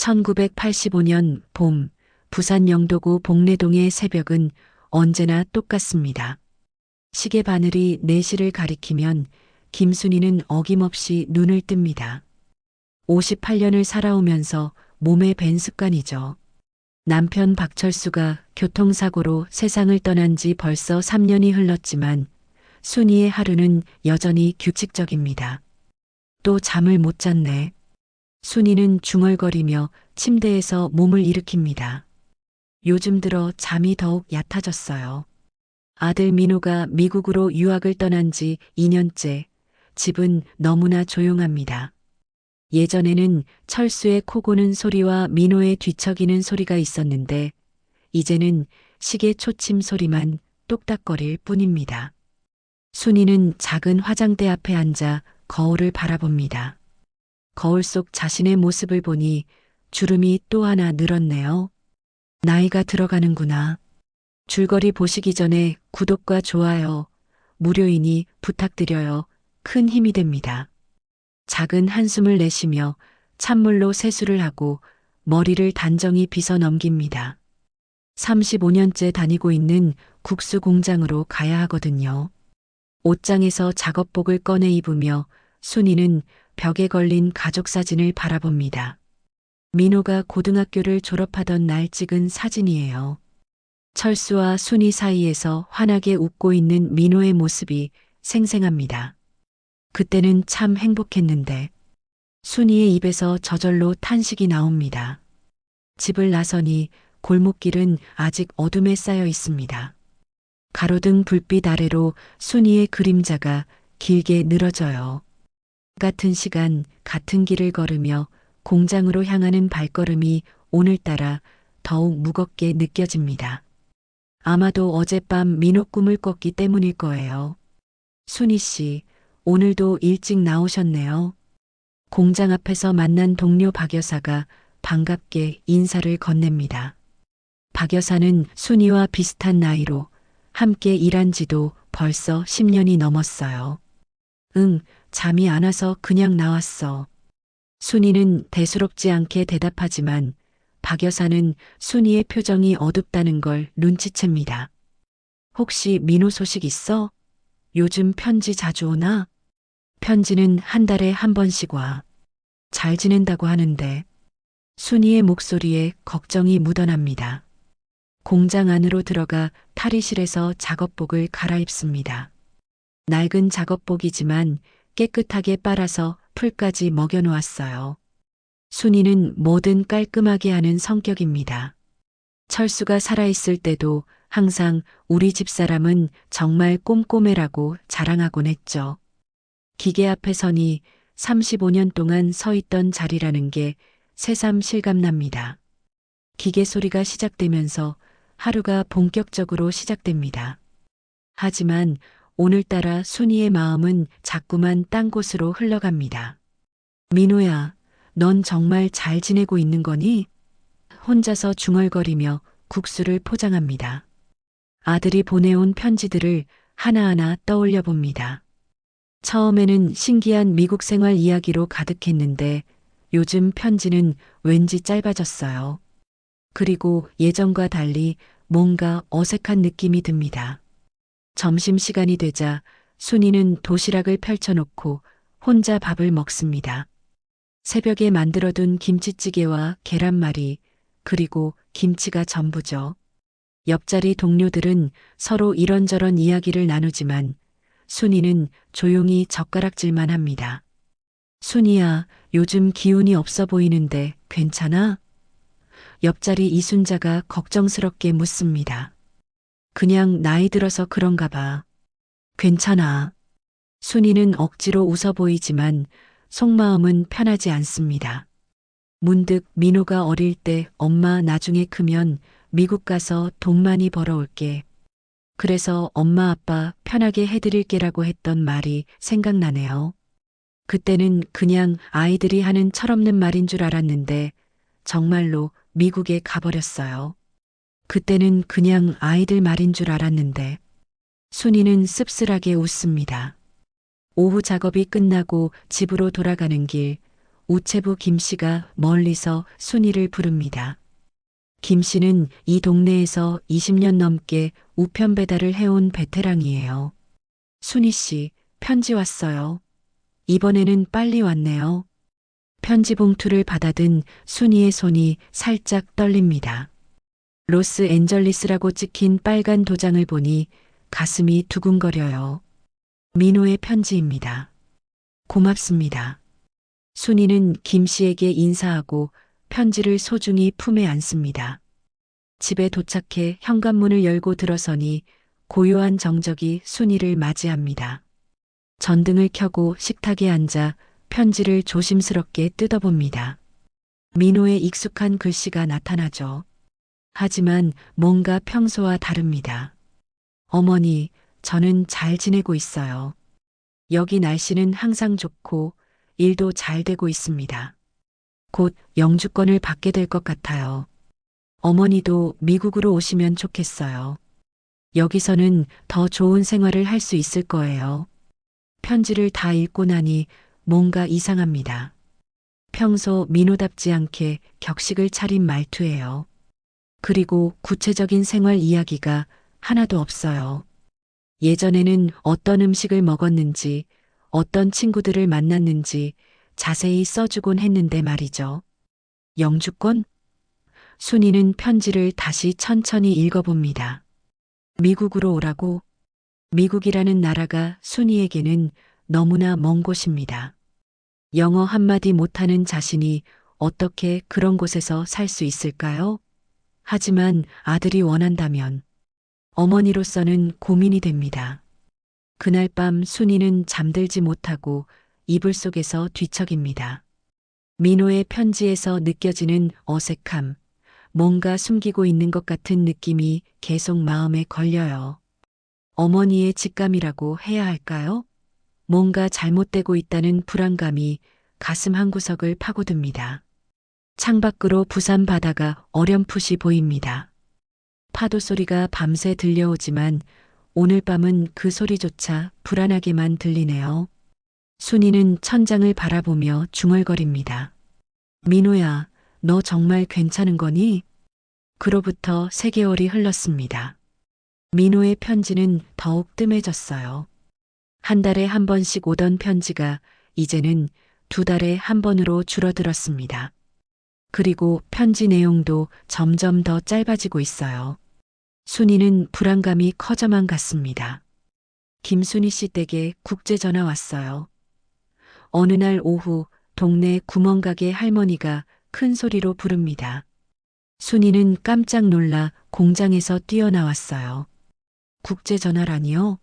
1985년 봄, 부산 영도구 복례동의 새벽은 언제나 똑같습니다. 시계 바늘이 4시를 가리키면 김순희는 어김없이 눈을 뜹니다. 58년을 살아오면서 몸에 밴 습관이죠. 남편 박철수가 교통사고로 세상을 떠난 지 벌써 3년이 흘렀지만 순희의 하루는 여전히 규칙적입니다. 또 잠을 못 잤네. 순희는 중얼거리며 침대에서 몸을 일으킵니다. 요즘 들어 잠이 더욱 얕아졌어요. 아들 민호가 미국으로 유학을 떠난 지 2년째, 집은 너무나 조용합니다. 예전에는 철수의 코 고는 소리와 민호의 뒤척이는 소리가 있었는데, 이제는 시계 초침 소리만 똑딱거릴 뿐입니다. 순희는 작은 화장대 앞에 앉아 거울을 바라봅니다. 거울 속 자신의 모습을 보니 주름이 또 하나 늘었네요. 나이가 들어가는구나. 줄거리 보시기 전에 구독과 좋아요, 무료이니 부탁드려요. 큰 힘이 됩니다. 작은 한숨을 내쉬며 찬물로 세수를 하고 머리를 단정히 빗어 넘깁니다. 35년째 다니고 있는 국수 공장으로 가야 하거든요. 옷장에서 작업복을 꺼내 입으며 순희는 벽에 걸린 가족 사진을 바라봅니다. 민호가 고등학교를 졸업하던 날 찍은 사진이에요. 철수와 순희 사이에서 환하게 웃고 있는 민호의 모습이 생생합니다. 그때는 참 행복했는데. 순희의 입에서 저절로 탄식이 나옵니다. 집을 나서니 골목길은 아직 어둠에 쌓여 있습니다. 가로등 불빛 아래로 순희의 그림자가 길게 늘어져요. 같은 시간, 같은 길을 걸으며 공장으로 향하는 발걸음이 오늘따라 더욱 무겁게 느껴집니다. 아마도 어젯밤 민호 꿈을 꿨기 때문일 거예요. 순희 씨, 오늘도 일찍 나오셨네요. 공장 앞에서 만난 동료 박 여사가 반갑게 인사를 건넵니다. 박 여사는 순희와 비슷한 나이로 함께 일한 지도 벌써 10년이 넘었어요. 응, 잠이 안 와서 그냥 나왔어. 순희는 대수롭지 않게 대답하지만 박 여사는 순희의 표정이 어둡다는 걸 눈치챕니다. 혹시 민호 소식 있어? 요즘 편지 자주 오나? 편지는 한 달에 한 번씩 와. 잘 지낸다고 하는데. 순희의 목소리에 걱정이 묻어납니다. 공장 안으로 들어가 탈의실에서 작업복을 갈아입습니다. 낡은 작업복이지만 깨끗하게 빨아서 풀까지 먹여놓았어요. 순희는 뭐든 깔끔하게 하는 성격입니다. 철수가 살아있을 때도 항상 우리 집사람은 정말 꼼꼼해라고 자랑하곤 했죠. 기계 앞에 서니 35년 동안 서 있던 자리라는 게 새삼 실감납니다. 기계 소리가 시작되면서 하루가 본격적으로 시작됩니다. 하지만 오늘따라 순희의 마음은 자꾸만 딴 곳으로 흘러갑니다. 민호야, 넌 정말 잘 지내고 있는 거니? 혼자서 중얼거리며 국수를 포장합니다. 아들이 보내온 편지들을 하나하나 떠올려 봅니다. 처음에는 신기한 미국 생활 이야기로 가득했는데 요즘 편지는 왠지 짧아졌어요. 그리고 예전과 달리 뭔가 어색한 느낌이 듭니다. 점심시간이 되자 순희는 도시락을 펼쳐놓고 혼자 밥을 먹습니다. 새벽에 만들어둔 김치찌개와 계란말이, 그리고 김치가 전부죠. 옆자리 동료들은 서로 이런저런 이야기를 나누지만 순희는 조용히 젓가락질만 합니다. 순희야, 요즘 기운이 없어 보이는데 괜찮아? 옆자리 이순자가 걱정스럽게 묻습니다. 그냥 나이 들어서 그런가 봐. 괜찮아. 순희는 억지로 웃어 보이지만 속마음은 편하지 않습니다. 문득 민호가 어릴 때 엄마 나중에 크면 미국 가서 돈 많이 벌어올게. 그래서 엄마 아빠 편하게 해드릴게라고 했던 말이 생각나네요. 그때는 그냥 아이들이 하는 철없는 말인 줄 알았는데 정말로 미국에 가버렸어요. 그때는 그냥 아이들 말인 줄 알았는데. 순희는 씁쓸하게 웃습니다. 오후 작업이 끝나고 집으로 돌아가는 길, 우체부 김 씨가 멀리서 순이를 부릅니다. 김 씨는 이 동네에서 20년 넘게 우편 배달을 해온 베테랑이에요. 순이 씨, 편지 왔어요. 이번에는 빨리 왔네요. 편지 봉투를 받아든 순이의 손이 살짝 떨립니다. 로스앤젤리스라고 찍힌 빨간 도장을 보니 가슴이 두근거려요. 민호의 편지입니다. 고맙습니다. 순이는 김 씨에게 인사하고 편지를 소중히 품에 안습니다. 집에 도착해 현관문을 열고 들어서니 고요한 정적이 순이를 맞이합니다. 전등을 켜고 식탁에 앉아 편지를 조심스럽게 뜯어봅니다. 민호의 익숙한 글씨가 나타나죠. 하지만 뭔가 평소와 다릅니다. 어머니, 저는 잘 지내고 있어요. 여기 날씨는 항상 좋고 일도 잘 되고 있습니다. 곧 영주권을 받게 될 것 같아요. 어머니도 미국으로 오시면 좋겠어요. 여기서는 더 좋은 생활을 할 수 있을 거예요. 편지를 다 읽고 나니 뭔가 이상합니다. 평소 민호답지 않게 격식을 차린 말투예요. 그리고 구체적인 생활 이야기가 하나도 없어요. 예전에는 어떤 음식을 먹었는지, 어떤 친구들을 만났는지 자세히 써주곤 했는데 말이죠. 영주권? 순이는 편지를 다시 천천히 읽어봅니다. 미국으로 오라고? 미국이라는 나라가 순이에게는 너무나 먼 곳입니다. 영어 한마디 못하는 자신이 어떻게 그런 곳에서 살 수 있을까요? 하지만 아들이 원한다면 어머니로서는 고민이 됩니다. 그날 밤 순이는 잠들지 못하고 이불 속에서 뒤척입니다. 민호의 편지에서 느껴지는 어색함, 뭔가 숨기고 있는 것 같은 느낌이 계속 마음에 걸려요. 어머니의 직감이라고 해야 할까요? 뭔가 잘못되고 있다는 불안감이 가슴 한구석을 파고듭니다. 창밖으로 부산 바다가 어렴풋이 보입니다. 파도 소리가 밤새 들려오지만 오늘 밤은 그 소리조차 불안하게만 들리네요. 순이는 천장을 바라보며 중얼거립니다. 민호야, 너 정말 괜찮은 거니? 그로부터 3개월이 흘렀습니다. 민호의 편지는 더욱 뜸해졌어요. 한 달에 한 번씩 오던 편지가 이제는 2달에 한 번으로 줄어들었습니다. 그리고 편지 내용도 점점 더 짧아지고 있어요. 순이는 불안감이 커져만 갔습니다. 김순희 씨 댁에 국제전화 왔어요. 어느 날 오후 동네 구멍가게 할머니가 큰 소리로 부릅니다. 순이는 깜짝 놀라 공장에서 뛰어나왔어요. 국제전화라니요?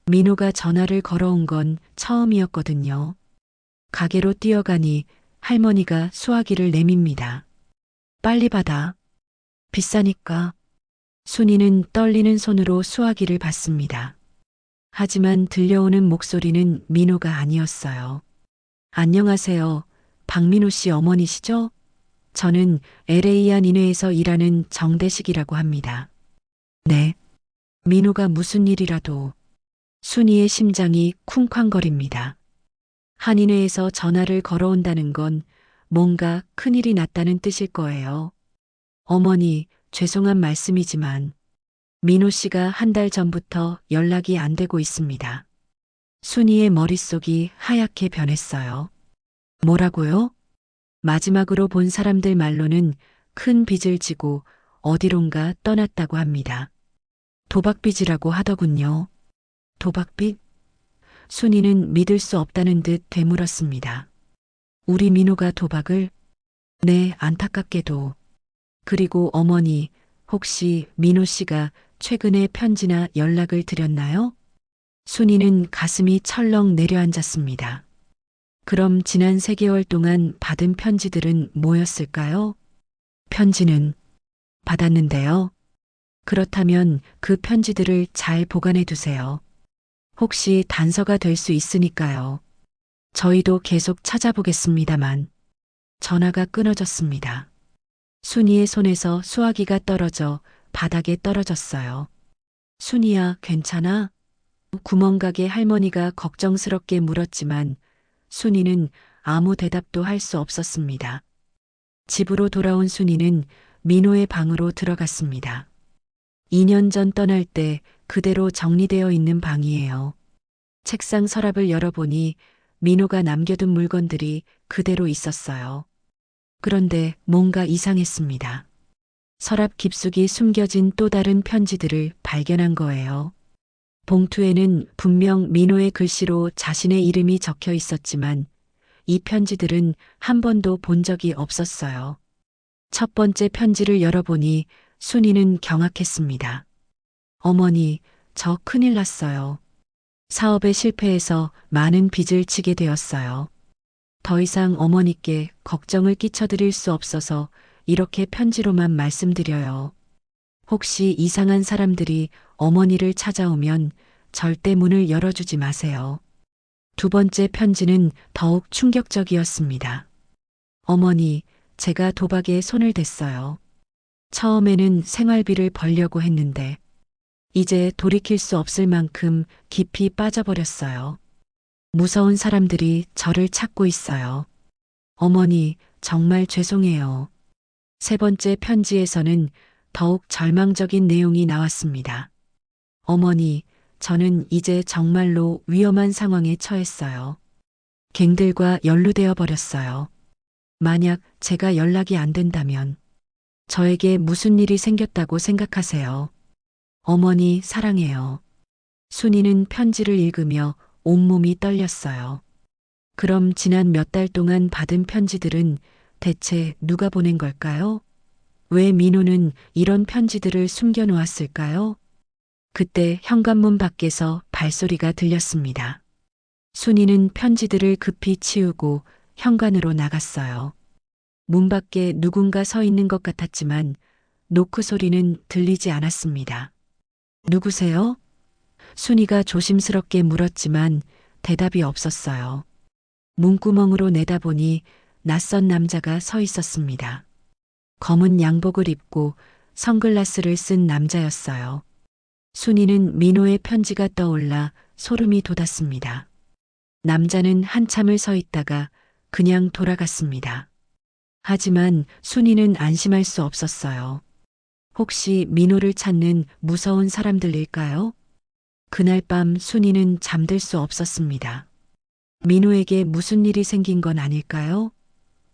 민호가 전화를 걸어온 건 처음이었거든요. 가게로 뛰어가니 할머니가 수화기를 내밉니다. 빨리 받아. 비싸니까. 순이는 떨리는 손으로 수화기를 받습니다. 하지만 들려오는 목소리는 민호가 아니었어요. 안녕하세요. 박민호 씨 어머니시죠? 저는 LA 안인회에서 일하는 정대식이라고 합니다. 네. 민호가 무슨 일이라도. 순이의 심장이 쿵쾅거립니다. 한인회에서 전화를 걸어온다는 건 뭔가 큰일이 났다는 뜻일 거예요. 어머니, 죄송한 말씀이지만 민호 씨가 한 달 전부터 연락이 안 되고 있습니다. 순이의 머릿속이 하얗게 변했어요. 뭐라고요? 마지막으로 본 사람들 말로는 큰 빚을 지고 어디론가 떠났다고 합니다. 도박빚이라고 하더군요. 도박빚? 순이는 믿을 수 없다는 듯 되물었습니다. 우리 민호가 도박을? 네, 안타깝게도. 그리고 어머니, 혹시 민호 씨가 최근에 편지나 연락을 드렸나요? 순이는 가슴이 철렁 내려앉았습니다. 그럼 지난 3개월 동안 받은 편지들은 뭐였을까요? 편지는 받았는데요. 그렇다면 그 편지들을 잘 보관해 두세요. 혹시 단서가 될 수 있으니까요. 저희도 계속 찾아보겠습니다만. 전화가 끊어졌습니다. 순이의 손에서 수화기가 떨어져 바닥에 떨어졌어요. 순이야, 괜찮아? 구멍가게 할머니가 걱정스럽게 물었지만 순이는 아무 대답도 할 수 없었습니다. 집으로 돌아온 순이는 민호의 방으로 들어갔습니다. 2년 전 떠날 때 그대로 정리되어 있는 방이에요. 책상 서랍을 열어보니 민호가 남겨둔 물건들이 그대로 있었어요. 그런데 뭔가 이상했습니다. 서랍 깊숙이 숨겨진 또 다른 편지들을 발견한 거예요. 봉투에는 분명 민호의 글씨로 자신의 이름이 적혀 있었지만 이 편지들은 한 번도 본 적이 없었어요. 첫 번째 편지를 열어보니 순이는 경악했습니다. 어머니, 저 큰일 났어요. 사업에 실패해서 많은 빚을 지게 되었어요. 더 이상 어머니께 걱정을 끼쳐드릴 수 없어서 이렇게 편지로만 말씀드려요. 혹시 이상한 사람들이 어머니를 찾아오면 절대 문을 열어주지 마세요. 두 번째 편지는 더욱 충격적이었습니다. 어머니, 제가 도박에 손을 댔어요. 처음에는 생활비를 벌려고 했는데 이제 돌이킬 수 없을 만큼 깊이 빠져버렸어요. 무서운 사람들이 저를 찾고 있어요. 어머니, 정말 죄송해요. 세 번째 편지에서는 더욱 절망적인 내용이 나왔습니다. 어머니, 저는 이제 정말로 위험한 상황에 처했어요. 갱들과 연루되어 버렸어요. 만약 제가 연락이 안 된다면 저에게 무슨 일이 생겼다고 생각하세요? 어머니, 사랑해요. 순이는 편지를 읽으며 온몸이 떨렸어요. 그럼 지난 몇 달 동안 받은 편지들은 대체 누가 보낸 걸까요? 왜 민호는 이런 편지들을 숨겨놓았을까요? 그때 현관문 밖에서 발소리가 들렸습니다. 순이는 편지들을 급히 치우고 현관으로 나갔어요. 문 밖에 누군가 서 있는 것 같았지만 노크 소리는 들리지 않았습니다. 누구세요? 순이가 조심스럽게 물었지만 대답이 없었어요. 문구멍으로 내다보니 낯선 남자가 서 있었습니다. 검은 양복을 입고 선글라스를 쓴 남자였어요. 순이는 민호의 편지가 떠올라 소름이 돋았습니다. 남자는 한참을 서 있다가 그냥 돌아갔습니다. 하지만 순이는 안심할 수 없었어요. 혹시 민호를 찾는 무서운 사람들일까요? 그날 밤 순이는 잠들 수 없었습니다. 민호에게 무슨 일이 생긴 건 아닐까요?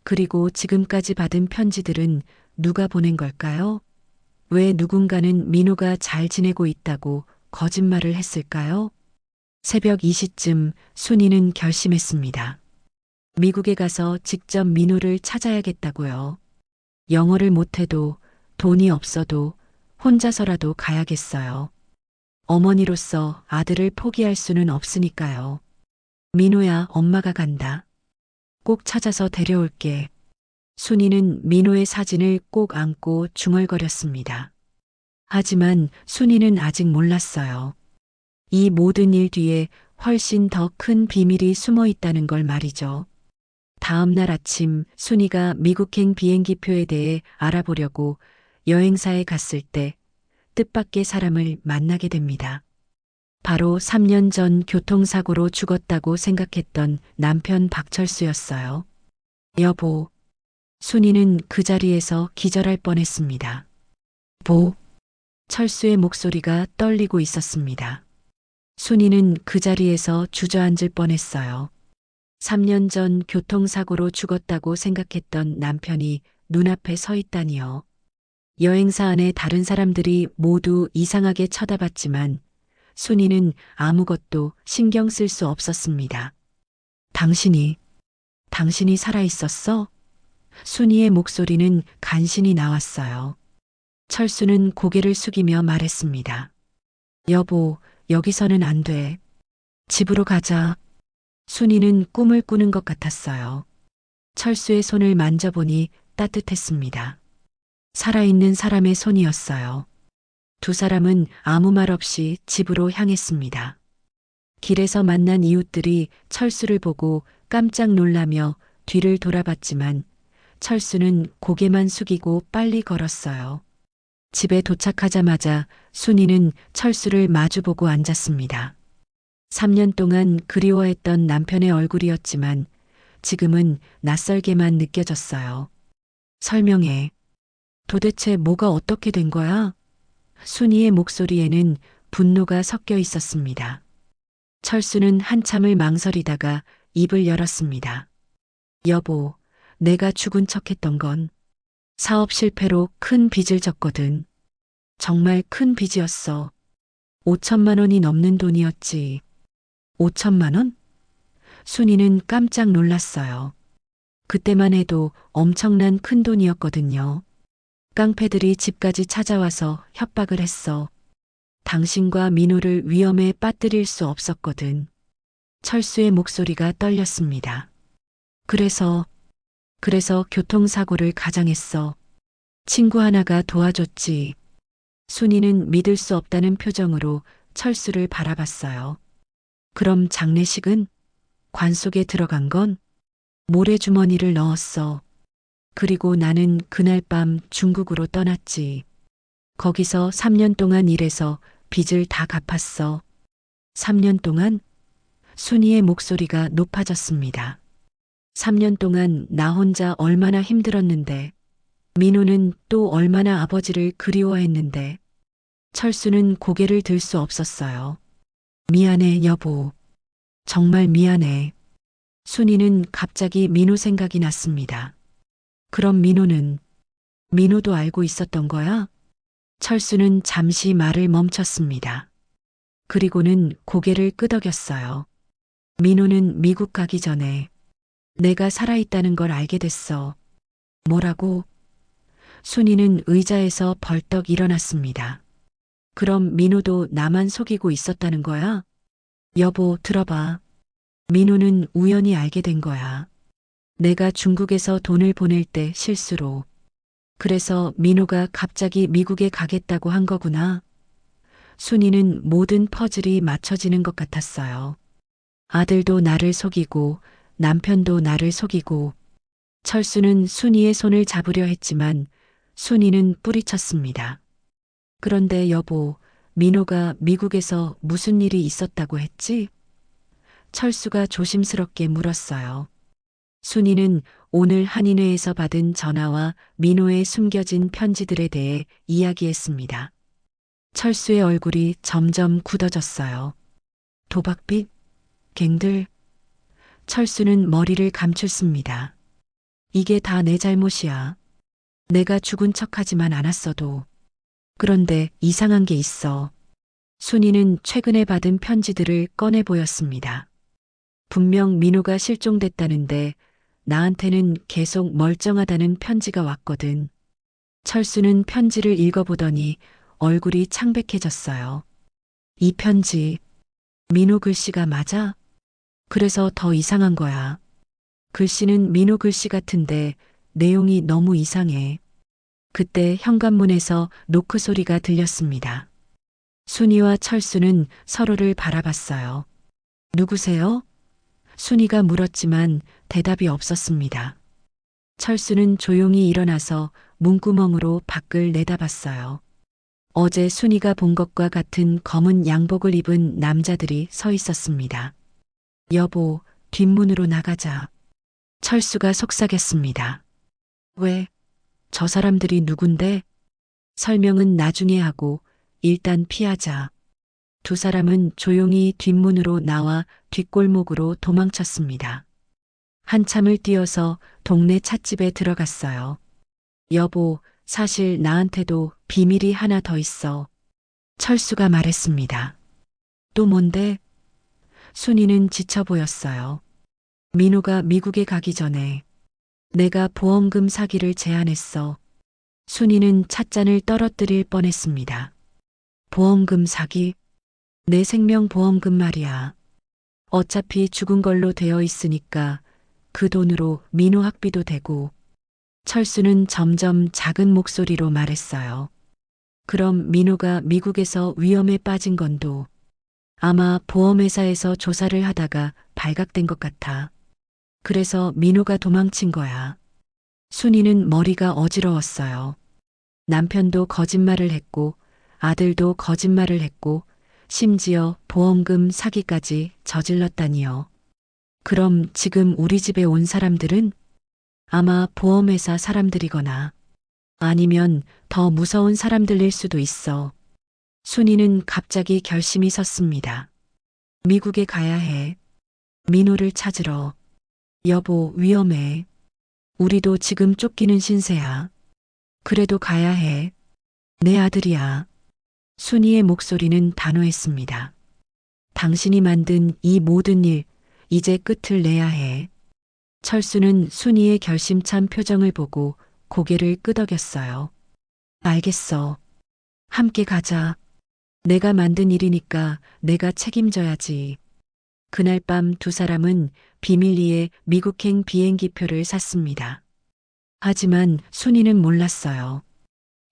그리고 지금까지 받은 편지들은 누가 보낸 걸까요? 왜 누군가는 민호가 잘 지내고 있다고 거짓말을 했을까요? 새벽 2시쯤 순이는 결심했습니다. 미국에 가서 직접 민호를 찾아야겠다고요. 영어를 못해도 돈이 없어도 혼자서라도 가야겠어요. 어머니로서 아들을 포기할 수는 없으니까요. 민호야, 엄마가 간다. 꼭 찾아서 데려올게. 순이는 민호의 사진을 꼭 안고 중얼거렸습니다. 하지만 순이는 아직 몰랐어요. 이 모든 일 뒤에 훨씬 더 큰 비밀이 숨어 있다는 걸 말이죠. 다음 날 아침 순이가 미국행 비행기표에 대해 알아보려고 여행사에 갔을 때 뜻밖의 사람을 만나게 됩니다. 바로 3년 전 교통사고로 죽었다고 생각했던 남편 박철수였어요. 여보. 순이는 그 자리에서 기절할 뻔했습니다. 철수의 목소리가 떨리고 있었습니다. 순이는 그 자리에서 주저앉을 뻔했어요. 3년 전 교통사고로 죽었다고 생각했던 남편이 눈앞에 서 있다니요. 여행사 안에 다른 사람들이 모두 이상하게 쳐다봤지만 순이는 아무것도 신경 쓸 수 없었습니다. 당신이 살아있었어? 순이의 목소리는 간신히 나왔어요. 철수는 고개를 숙이며 말했습니다. 여보, 여기서는 안 돼. 집으로 가자. 순이는 꿈을 꾸는 것 같았어요. 철수의 손을 만져보니 따뜻했습니다. 살아있는 사람의 손이었어요. 두 사람은 아무 말 없이 집으로 향했습니다. 길에서 만난 이웃들이 철수를 보고 깜짝 놀라며 뒤를 돌아봤지만 철수는 고개만 숙이고 빨리 걸었어요. 집에 도착하자마자 순이는 철수를 마주보고 앉았습니다. 3년 동안 그리워했던 남편의 얼굴이었지만 지금은 낯설게만 느껴졌어요. 설명해. 도대체 뭐가 어떻게 된 거야? 순이의 목소리에는 분노가 섞여 있었습니다. 철수는 한참을 망설이다가 입을 열었습니다. 여보, 내가 죽은 척했던 건 사업 실패로 큰 빚을 졌거든. 정말 큰 빚이었어. 5천만 원이 넘는 돈이었지. 5천만 원? 순이는 깜짝 놀랐어요. 그때만 해도 엄청난 큰 돈이었거든요. 깡패들이 집까지 찾아와서 협박을 했어. 당신과 민호를 위험에 빠뜨릴 수 없었거든. 철수의 목소리가 떨렸습니다. 그래서 교통사고를 가장했어. 친구 하나가 도와줬지. 순이는 믿을 수 없다는 표정으로 철수를 바라봤어요. 그럼 장례식은? 관 속에 들어간 건? 모래주머니를 넣었어. 그리고 나는 그날 밤 중국으로 떠났지. 거기서 3년 동안 일해서 빚을 다 갚았어. 3년 동안? 순이의 목소리가 높아졌습니다. 3년 동안 나 혼자 얼마나 힘들었는데, 민호는 또 얼마나 아버지를 그리워했는데, 철수는 고개를 들 수 없었어요. 미안해, 여보. 정말 미안해. 순이는 갑자기 민호 생각이 났습니다. 그럼 민호도 알고 있었던 거야? 철수는 잠시 말을 멈췄습니다. 그리고는 고개를 끄덕였어요. 민호는 미국 가기 전에 내가 살아있다는 걸 알게 됐어. 뭐라고? 순이는 의자에서 벌떡 일어났습니다. 그럼 민호도 나만 속이고 있었다는 거야? 여보, 들어봐. 민호는 우연히 알게 된 거야. 내가 중국에서 돈을 보낼 때 실수로. 그래서 민호가 갑자기 미국에 가겠다고 한 거구나. 순이는 모든 퍼즐이 맞춰지는 것 같았어요. 아들도 나를 속이고 남편도 나를 속이고. 철수는 순이의 손을 잡으려 했지만 순이는 뿌리쳤습니다. 그런데 여보, 민호가 미국에서 무슨 일이 있었다고 했지? 철수가 조심스럽게 물었어요. 순이는 오늘 한인회에서 받은 전화와 민호의 숨겨진 편지들에 대해 이야기했습니다. 철수의 얼굴이 점점 굳어졌어요. 도박빚? 갱들? 철수는 머리를 감췄습니다. 이게 다 내 잘못이야. 내가 죽은 척하지만 않았어도. 그런데 이상한 게 있어. 순이는 최근에 받은 편지들을 꺼내 보였습니다. 분명 민호가 실종됐다는데 나한테는 계속 멀쩡하다는 편지가 왔거든. 철수는 편지를 읽어보더니 얼굴이 창백해졌어요. 이 편지, 민호 글씨가 맞아? 그래서 더 이상한 거야. 글씨는 민호 글씨 같은데 내용이 너무 이상해. 그때 현관문에서 노크 소리가 들렸습니다. 순이와 철수는 서로를 바라봤어요. 누구세요? 순이가 물었지만 대답이 없었습니다. 철수는 조용히 일어나서 문구멍으로 밖을 내다봤어요. 어제 순이가 본 것과 같은 검은 양복을 입은 남자들이 서 있었습니다. 여보, 뒷문으로 나가자. 철수가 속삭였습니다. 왜? 저 사람들이 누군데? 설명은 나중에 하고 일단 피하자. 두 사람은 조용히 뒷문으로 나와 뒷골목으로 도망쳤습니다. 한참을 뛰어서 동네 찻집에 들어갔어요. 여보, 사실 나한테도 비밀이 하나 더 있어. 철수가 말했습니다. 또 뭔데? 순이는 지쳐 보였어요. 민호가 미국에 가기 전에 내가 보험금 사기를 제안했어. 순이는 찻잔을 떨어뜨릴 뻔했습니다. 보험금 사기? 내 생명 보험금 말이야. 어차피 죽은 걸로 되어 있으니까 그 돈으로 민호 학비도 되고. 철수는 점점 작은 목소리로 말했어요. 그럼 민호가 미국에서 위험에 빠진 건도 아마 보험회사에서 조사를 하다가 발각된 것 같아. 그래서 민호가 도망친 거야. 순이는 머리가 어지러웠어요. 남편도 거짓말을 했고 아들도 거짓말을 했고 심지어 보험금 사기까지 저질렀다니요. 그럼 지금 우리 집에 온 사람들은 아마 보험회사 사람들이거나 아니면 더 무서운 사람들일 수도 있어. 순이는 갑자기 결심이 섰습니다. 미국에 가야 해. 민호를 찾으러. 여보, 위험해. 우리도 지금 쫓기는 신세야. 그래도 가야 해. 내 아들이야. 순이의 목소리는 단호했습니다. 당신이 만든 이 모든 일, 이제 끝을 내야 해. 철수는 순이의 결심찬 표정을 보고 고개를 끄덕였어요. 알겠어. 함께 가자. 내가 만든 일이니까 내가 책임져야지. 그날 밤 두 사람은 비밀리에 미국행 비행기표를 샀습니다. 하지만 순이는 몰랐어요.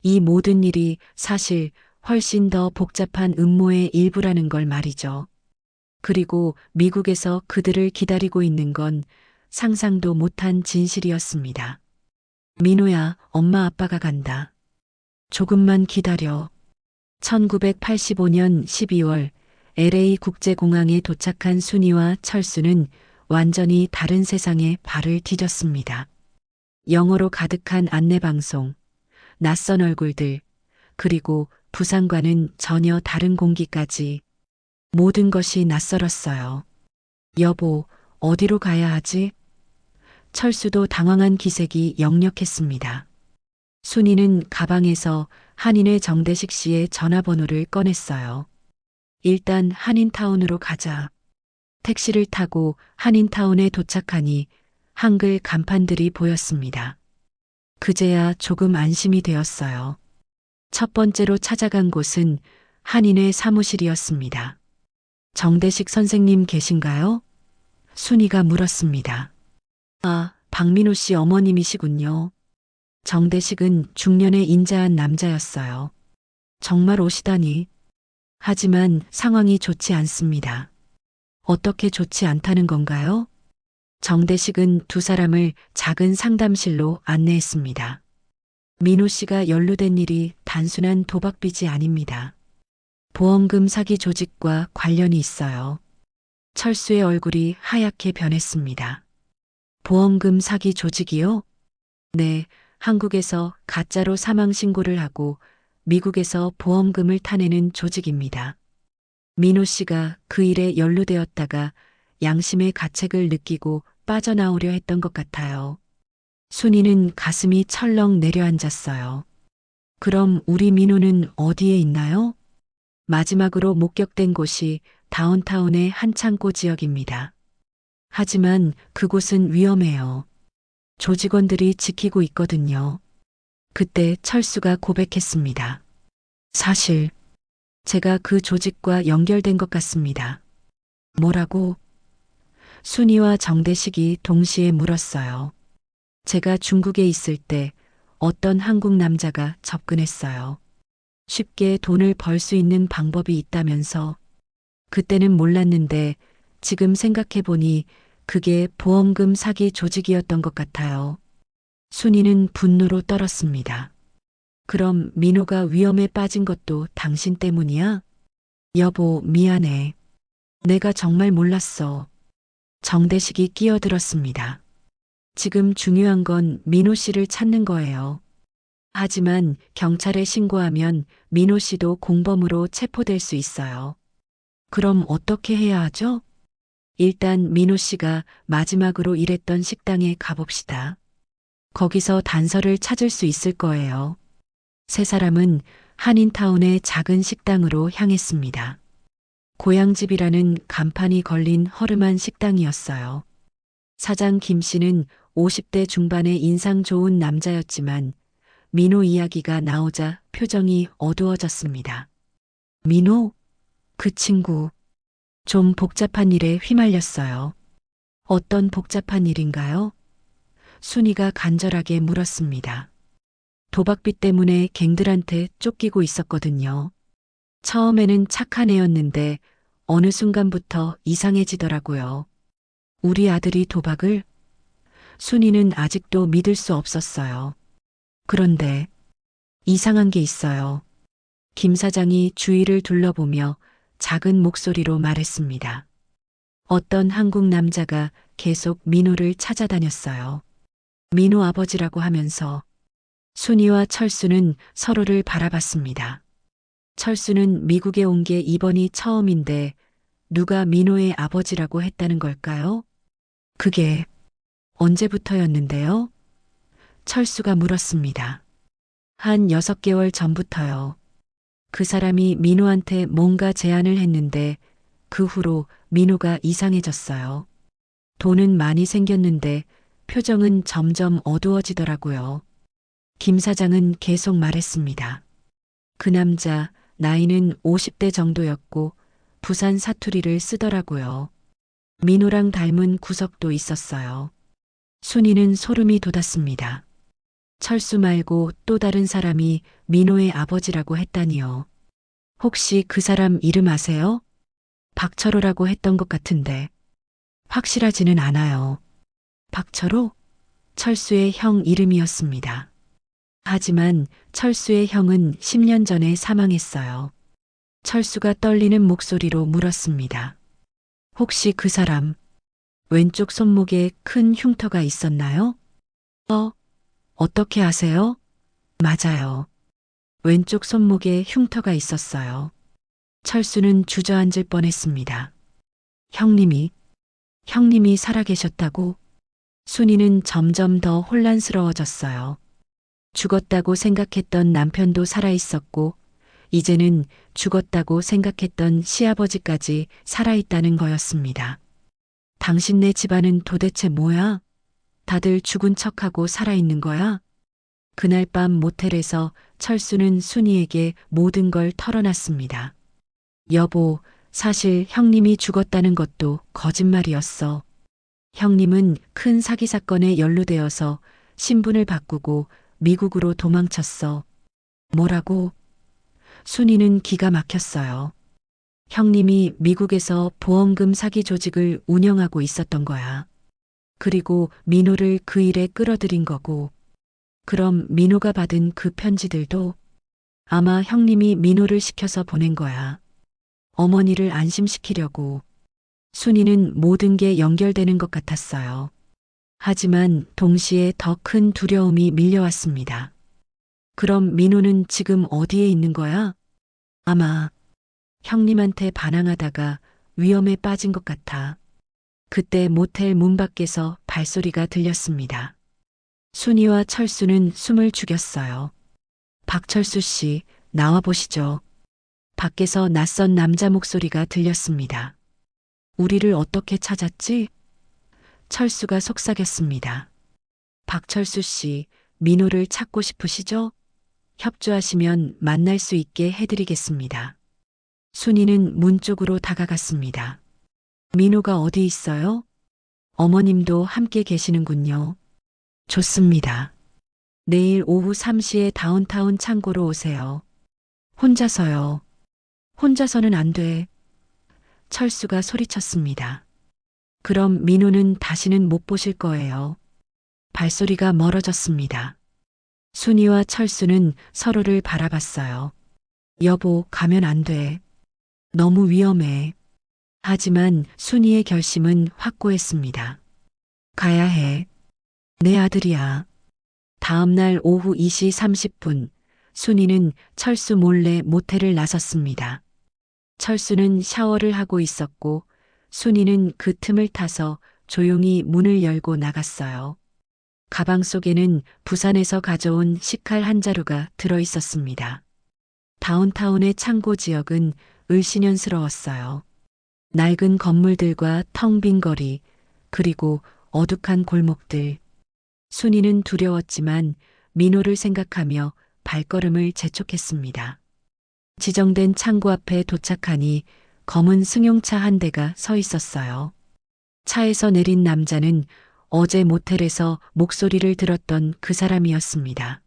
이 모든 일이 사실 훨씬 더 복잡한 음모의 일부라는 걸 말이죠. 그리고 미국에서 그들을 기다리고 있는 건 상상도 못한 진실이었습니다. 민호야, 엄마 아빠가 간다. 조금만 기다려. 1985년 12월 LA 국제공항에 도착한 순이와 철수는 완전히 다른 세상에 발을 디뎠습니다. 영어로 가득한 안내방송, 낯선 얼굴들, 그리고 부산과는 전혀 다른 공기까지 모든 것이 낯설었어요. 여보, 어디로 가야 하지? 철수도 당황한 기색이 역력했습니다. 순이는 가방에서 한인의 정대식 씨의 전화번호를 꺼냈어요. 일단 한인타운으로 가자. 택시를 타고 한인타운에 도착하니 한글 간판들이 보였습니다. 그제야 조금 안심이 되었어요. 첫 번째로 찾아간 곳은 한인의 사무실이었습니다. 정대식 선생님 계신가요? 순이가 물었습니다. 아, 박민호 씨 어머님이시군요. 정대식은 중년의 인자한 남자였어요. 정말 오시다니. 하지만 상황이 좋지 않습니다. 어떻게 좋지 않다는 건가요? 정대식은 두 사람을 작은 상담실로 안내했습니다. 민호 씨가 연루된 일이 단순한 도박빚이 아닙니다. 보험금 사기 조직과 관련이 있어요. 철수의 얼굴이 하얗게 변했습니다. 보험금 사기 조직이요? 네, 한국에서 가짜로 사망 신고를 하고 미국에서 보험금을 타내는 조직입니다. 민호 씨가 그 일에 연루되었다가 양심의 가책을 느끼고 빠져나오려 했던 것 같아요. 순이는 가슴이 철렁 내려앉았어요. 그럼 우리 민호는 어디에 있나요? 마지막으로 목격된 곳이 다운타운의 한 창고 지역입니다. 하지만 그곳은 위험해요. 조직원들이 지키고 있거든요. 그때 철수가 고백했습니다. 사실 제가 그 조직과 연결된 것 같습니다. 뭐라고? 순이와 정대식이 동시에 물었어요. 제가 중국에 있을 때 어떤 한국 남자가 접근했어요. 쉽게 돈을 벌 수 있는 방법이 있다면서. 그때는 몰랐는데 지금 생각해보니 그게 보험금 사기 조직이었던 것 같아요. 순이는 분노로 떨었습니다. 그럼 민호가 위험에 빠진 것도 당신 때문이야? 여보, 미안해. 내가 정말 몰랐어. 정대식이 끼어들었습니다. 지금 중요한 건 민호 씨를 찾는 거예요. 하지만 경찰에 신고하면 민호 씨도 공범으로 체포될 수 있어요. 그럼 어떻게 해야 하죠? 일단 민호 씨가 마지막으로 일했던 식당에 가봅시다. 거기서 단서를 찾을 수 있을 거예요. 세 사람은 한인타운의 작은 식당으로 향했습니다. 고향집이라는 간판이 걸린 허름한 식당이었어요. 사장 김 씨는 50대 중반의 인상 좋은 남자였지만 민호 이야기가 나오자 표정이 어두워졌습니다. 민호? 그 친구. 좀 복잡한 일에 휘말렸어요. 어떤 복잡한 일인가요? 순이가 간절하게 물었습니다. 도박빚 때문에 갱들한테 쫓기고 있었거든요. 처음에는 착한 애였는데 어느 순간부터 이상해지더라고요. 우리 아들이 도박을? 순이는 아직도 믿을 수 없었어요. 그런데 이상한 게 있어요. 김 사장이 주위를 둘러보며 작은 목소리로 말했습니다. 어떤 한국 남자가 계속 민호를 찾아다녔어요. 민호 아버지라고 하면서 순이와 철수는 서로를 바라봤습니다. 철수는 미국에 온 게 이번이 처음인데 누가 민호의 아버지라고 했다는 걸까요? 그게 언제부터였는데요? 철수가 물었습니다. 한 6개월 전부터요. 그 사람이 민호한테 뭔가 제안을 했는데 그 후로 민호가 이상해졌어요. 돈은 많이 생겼는데 표정은 점점 어두워지더라고요. 김 사장은 계속 말했습니다. 그 남자 나이는 50대 정도였고 부산 사투리를 쓰더라고요. 민호랑 닮은 구석도 있었어요. 순이는 소름이 돋았습니다. 철수 말고 또 다른 사람이 민호의 아버지라고 했다니요. 혹시 그 사람 이름 아세요? 박철호라고 했던 것 같은데 확실하지는 않아요. 박철호? 철수의 형 이름이었습니다. 하지만 철수의 형은 10년 전에 사망했어요. 철수가 떨리는 목소리로 물었습니다. 혹시 그 사람 왼쪽 손목에 큰 흉터가 있었나요? 어떻게 아세요? 맞아요. 왼쪽 손목에 흉터가 있었어요. 철수는 주저앉을 뻔했습니다. 형님이 살아계셨다고? 순이는 점점 더 혼란스러워졌어요. 죽었다고 생각했던 남편도 살아있었고, 이제는 죽었다고 생각했던 시아버지까지 살아있다는 거였습니다. 당신네 집안은 도대체 뭐야? 다들 죽은 척하고 살아있는 거야? 그날 밤 모텔에서 철수는 순이에게 모든 걸 털어놨습니다. 여보, 사실 형님이 죽었다는 것도 거짓말이었어. 형님은 큰 사기 사건에 연루되어서 신분을 바꾸고 미국으로 도망쳤어. 뭐라고? 순이는 기가 막혔어요. 형님이 미국에서 보험금 사기 조직을 운영하고 있었던 거야. 그리고 민호를 그 일에 끌어들인 거고. 그럼 민호가 받은 그 편지들도 아마 형님이 민호를 시켜서 보낸 거야. 어머니를 안심시키려고. 순이는 모든 게 연결되는 것 같았어요. 하지만 동시에 더 큰 두려움이 밀려왔습니다. 그럼 민호는 지금 어디에 있는 거야? 아마 형님한테 반항하다가 위험에 빠진 것 같아. 그때 모텔 문 밖에서 발소리가 들렸습니다. 순이와 철수는 숨을 죽였어요. 박철수 씨, 나와 보시죠. 밖에서 낯선 남자 목소리가 들렸습니다. 우리를 어떻게 찾았지? 철수가 속삭였습니다. 박철수 씨, 민호를 찾고 싶으시죠? 협조하시면 만날 수 있게 해드리겠습니다. 순이는 문 쪽으로 다가갔습니다. 민호가 어디 있어요? 어머님도 함께 계시는군요. 좋습니다. 내일 오후 3시에 다운타운 창고로 오세요. 혼자서요. 혼자서는 안 돼. 철수가 소리쳤습니다. 그럼 민호는 다시는 못 보실 거예요. 발소리가 멀어졌습니다. 순이와 철수는 서로를 바라봤어요. 여보, 가면 안 돼. 너무 위험해. 하지만 순이의 결심은 확고했습니다. 가야 해. 내 아들이야. 다음 날 오후 2시 30분, 순이는 철수 몰래 모텔을 나섰습니다. 철수는 샤워를 하고 있었고, 순이는 그 틈을 타서 조용히 문을 열고 나갔어요. 가방 속에는 부산에서 가져온 식칼 한 자루가 들어 있었습니다. 다운타운의 창고 지역은 을씨년스러웠어요. 낡은 건물들과 텅 빈 거리, 그리고 어둑한 골목들. 순이는 두려웠지만 민호를 생각하며 발걸음을 재촉했습니다. 지정된 창고 앞에 도착하니 검은 승용차 한 대가 서 있었어요. 차에서 내린 남자는 어제 모텔에서 목소리를 들었던 그 사람이었습니다.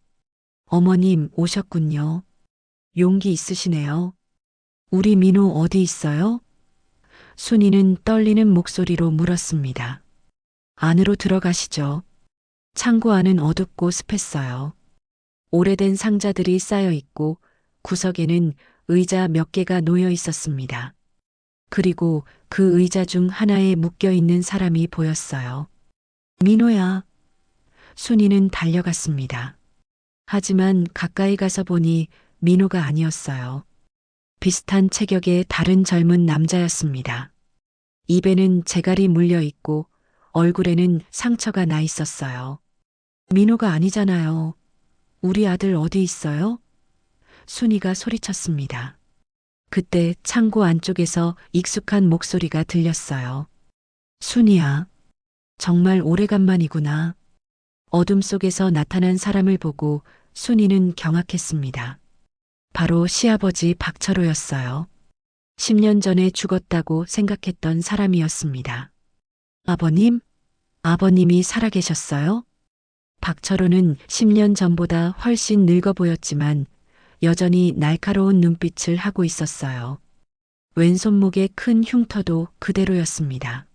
어머님 오셨군요. 용기 있으시네요. 우리 민호 어디 있어요? 순이는 떨리는 목소리로 물었습니다. 안으로 들어가시죠. 창고 안은 어둡고 습했어요. 오래된 상자들이 쌓여 있고 구석에는 의자 몇 개가 놓여 있었습니다. 그리고 그 의자 중 하나에 묶여 있는 사람이 보였어요. 민호야. 순이는 달려갔습니다. 하지만 가까이 가서 보니 민호가 아니었어요. 비슷한 체격의 다른 젊은 남자였습니다. 입에는 재갈이 물려 있고 얼굴에는 상처가 나 있었어요. 민호가 아니잖아요. 우리 아들 어디 있어요? 순이가 소리쳤습니다. 그때 창고 안쪽에서 익숙한 목소리가 들렸어요. 순이야. 정말 오래간만이구나. 어둠 속에서 나타난 사람을 보고 순이는 경악했습니다. 바로 시아버지 박철호였어요. 10년 전에 죽었다고 생각했던 사람이었습니다. 아버님? 아버님이 살아계셨어요? 박철호는 10년 전보다 훨씬 늙어 보였지만 여전히 날카로운 눈빛을 하고 있었어요. 왼손목에 큰 흉터도 그대로였습니다.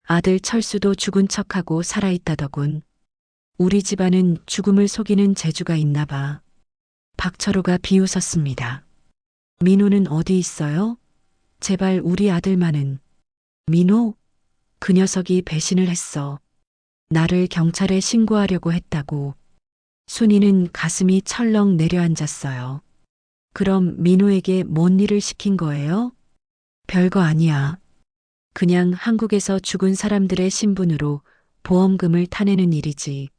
아들 철수도 죽은 척하고 살아있다더군. 우리 집안은 죽음을 속이는 재주가 있나 봐. 박철호가 비웃었습니다. 민호는 어디 있어요? 제발 우리 아들만은. 민호? 그 녀석이 배신을 했어. 나를 경찰에 신고하려고 했다고. 순이는 가슴이 철렁 내려앉았어요. 그럼 민호에게 뭔 일을 시킨 거예요? 별거 아니야. 그냥 한국에서 죽은 사람들의 신분으로 보험금을 타내는 일이지.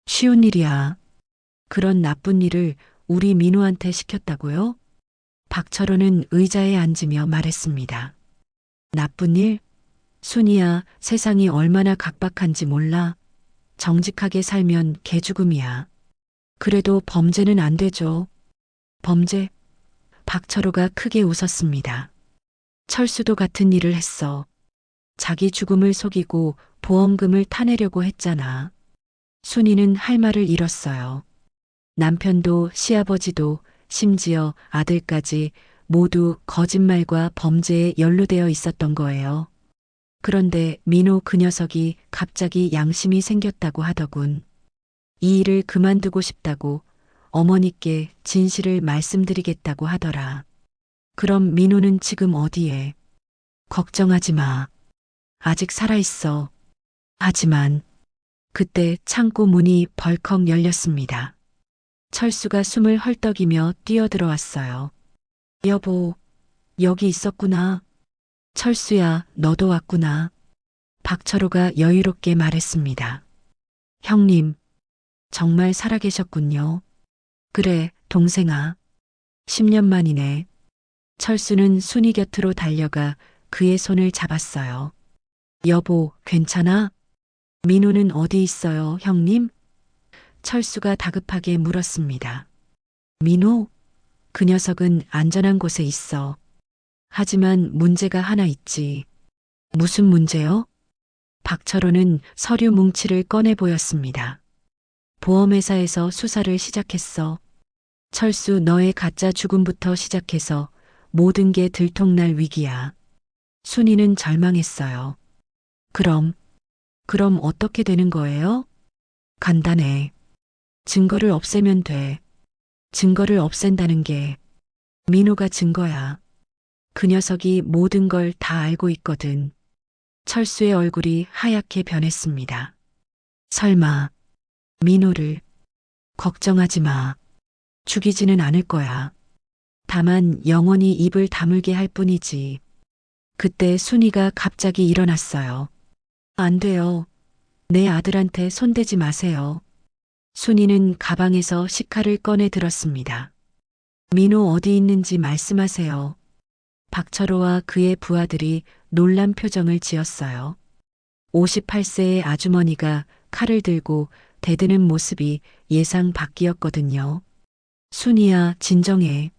쉬운 일이야. 그런 나쁜 일을 우리 민호한테 시켰다고요? 박철호는 의자에 앉으며 말했습니다. 나쁜 일? 순이야, 세상이 얼마나 각박한지 몰라. 정직하게 살면 개죽음이야. 그래도 범죄는 안 되죠. 범죄? 박철호가 크게 웃었습니다. 철수도 같은 일을 했어. 자기 죽음을 속이고 보험금을 타내려고 했잖아. 순이는 할 말을 잃었어요. 남편도 시아버지도 심지어 아들까지 모두 거짓말과 범죄에 연루되어 있었던 거예요. 그런데 민호 그 녀석이 갑자기 양심이 생겼다고 하더군. 이 일을 그만두고 싶다고 어머니께 진실을 말씀드리겠다고 하더라. 그럼 민호는 지금 어디에? 걱정하지 마. 아직 살아있어. 하지만 그때 창고 문이 벌컥 열렸습니다. 철수가 숨을 헐떡이며 뛰어들어왔어요. 여보, 여기 있었구나. 철수야, 너도 왔구나. 박철호가 여유롭게 말했습니다. 형님, 정말 살아계셨군요. 그래, 동생아. 10년 만이네. 철수는 순이 곁으로 달려가 그의 손을 잡았어요. 여보, 괜찮아? 민호는 어디 있어요, 형님? 철수가 다급하게 물었습니다. 민호? 그 녀석은 안전한 곳에 있어. 하지만 문제가 하나 있지. 무슨 문제요? 박철호는 서류 뭉치를 꺼내 보였습니다. 보험회사에서 수사를 시작했어. 철수 너의 가짜 죽음부터 시작해서 모든 게 들통날 위기야. 순이는 절망했어요. 그럼 어떻게 되는 거예요? 간단해. 증거를 없애면 돼. 증거를 없앤다는 게 민호가 증거야. 그 녀석이 모든 걸 다 알고 있거든. 철수의 얼굴이 하얗게 변했습니다. 설마 민호를 걱정하지 마. 죽이지는 않을 거야. 다만 영원히 입을 다물게 할 뿐이지. 그때 순이가 갑자기 일어났어요. 안 돼요. 내 아들한테 손대지 마세요. 순이는 가방에서 식칼을 꺼내 들었습니다. 민호 어디 있는지 말씀하세요. 박철호와 그의 부하들이 놀란 표정을 지었어요. 58세의 아주머니가 칼을 들고 대드는 모습이 예상 밖이었거든요. 순이야, 진정해.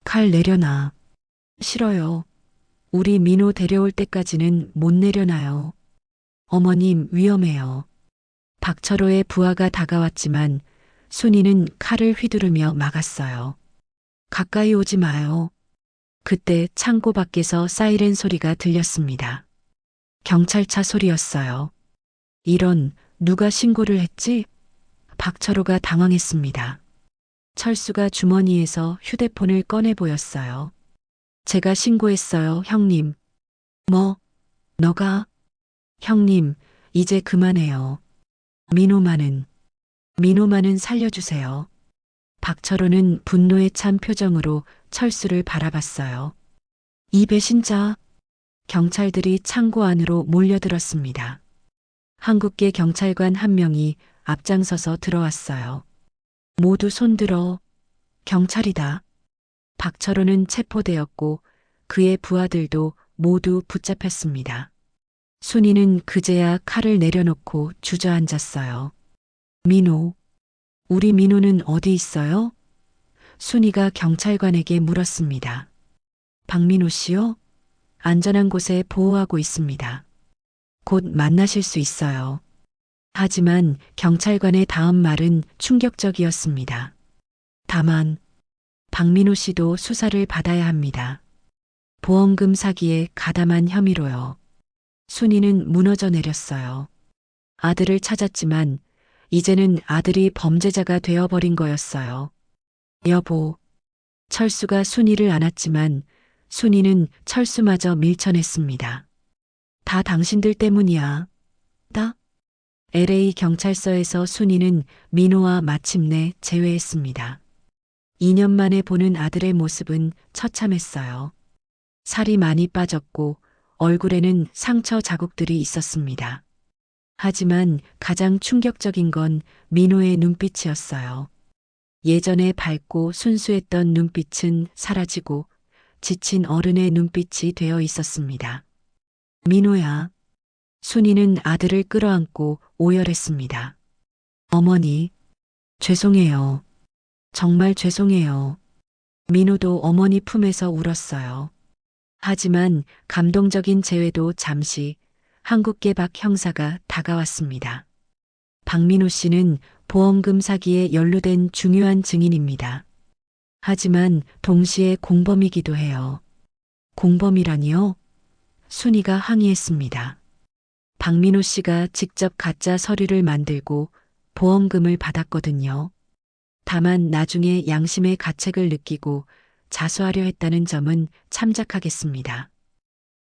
칼 내려놔. 싫어요. 우리 민호 데려올 때까지는 못 내려놔요. 어머님, 위험해요. 박철호의 부하가 다가왔지만 순이는 칼을 휘두르며 막았어요. 가까이 오지 마요. 그때 창고 밖에서 사이렌 소리가 들렸습니다. 경찰차 소리였어요. 이런, 누가 신고를 했지? 박철호가 당황했습니다. 철수가 주머니에서 휴대폰을 꺼내 보였어요. 제가 신고했어요, 형님. 뭐, 너가? 형님, 이제 그만해요. 민호만은 살려주세요. 박철호는 분노에 찬 표정으로 철수를 바라봤어요. 이 배신자, 경찰들이 창고 안으로 몰려들었습니다. 한국계 경찰관 한 명이 앞장서서 들어왔어요. 모두 손들어. 경찰이다. 박철호는 체포되었고 그의 부하들도 모두 붙잡혔습니다. 순이는 그제야 칼을 내려놓고 주저앉았어요. 민호, 우리 민호는 어디 있어요? 순이가 경찰관에게 물었습니다. 박민호 씨요? 안전한 곳에 보호하고 있습니다. 곧 만나실 수 있어요. 하지만 경찰관의 다음 말은 충격적이었습니다. 다만 박민호 씨도 수사를 받아야 합니다. 보험금 사기에 가담한 혐의로요. 순이는 무너져 내렸어요. 아들을 찾았지만 이제는 아들이 범죄자가 되어버린 거였어요. 여보, 철수가 순이를 안았지만 순이는 철수마저 밀쳐냈습니다. 다 당신들 때문이야. LA 경찰서에서 순이는 민호와 마침내 재회했습니다. 2년 만에 보는 아들의 모습은 처참했어요. 살이 많이 빠졌고 얼굴에는 상처 자국들이 있었습니다. 하지만 가장 충격적인 건 민호의 눈빛이었어요. 예전에 밝고 순수했던 눈빛은 사라지고 지친 어른의 눈빛이 되어 있었습니다. 민호야. 순이는 아들을 끌어안고 오열했습니다. 어머니, 죄송해요. 정말 죄송해요. 민호도 어머니 품에서 울었어요. 하지만 감동적인 재회도 잠시 한국계 박 형사가 다가왔습니다. 박민호 씨는 보험금 사기에 연루된 중요한 증인입니다. 하지만 동시에 공범이기도 해요. 공범이라니요? 순이가 항의했습니다. 박민호 씨가 직접 가짜 서류를 만들고 보험금을 받았거든요. 다만 나중에 양심의 가책을 느끼고 자수하려 했다는 점은 참작하겠습니다.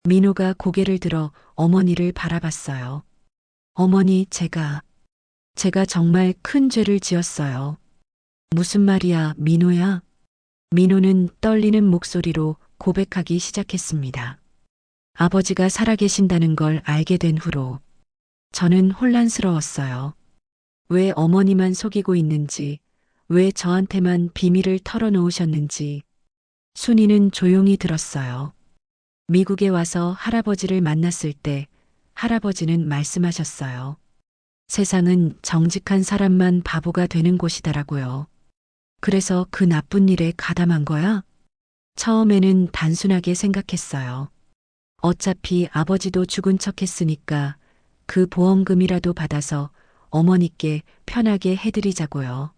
민호가 고개를 들어 어머니를 바라봤어요. 어머니, 제가 정말 큰 죄를 지었어요. 무슨 말이야, 민호야? 민호는 떨리는 목소리로 고백하기 시작했습니다. 아버지가 살아계신다는 걸 알게 된 후로 저는 혼란스러웠어요. 왜 어머니만 속이고 있는지, 왜 저한테만 비밀을 털어놓으셨는지. 순이는 조용히 들었어요. 미국에 와서 할아버지를 만났을 때 할아버지는 말씀하셨어요. 세상은 정직한 사람만 바보가 되는 곳이더라고요. 그래서 그 나쁜 일에 가담한 거야? 처음에는 단순하게 생각했어요. 어차피 아버지도 죽은 척 했으니까 그 보험금이라도 받아서 어머니께 편하게 해드리자고요.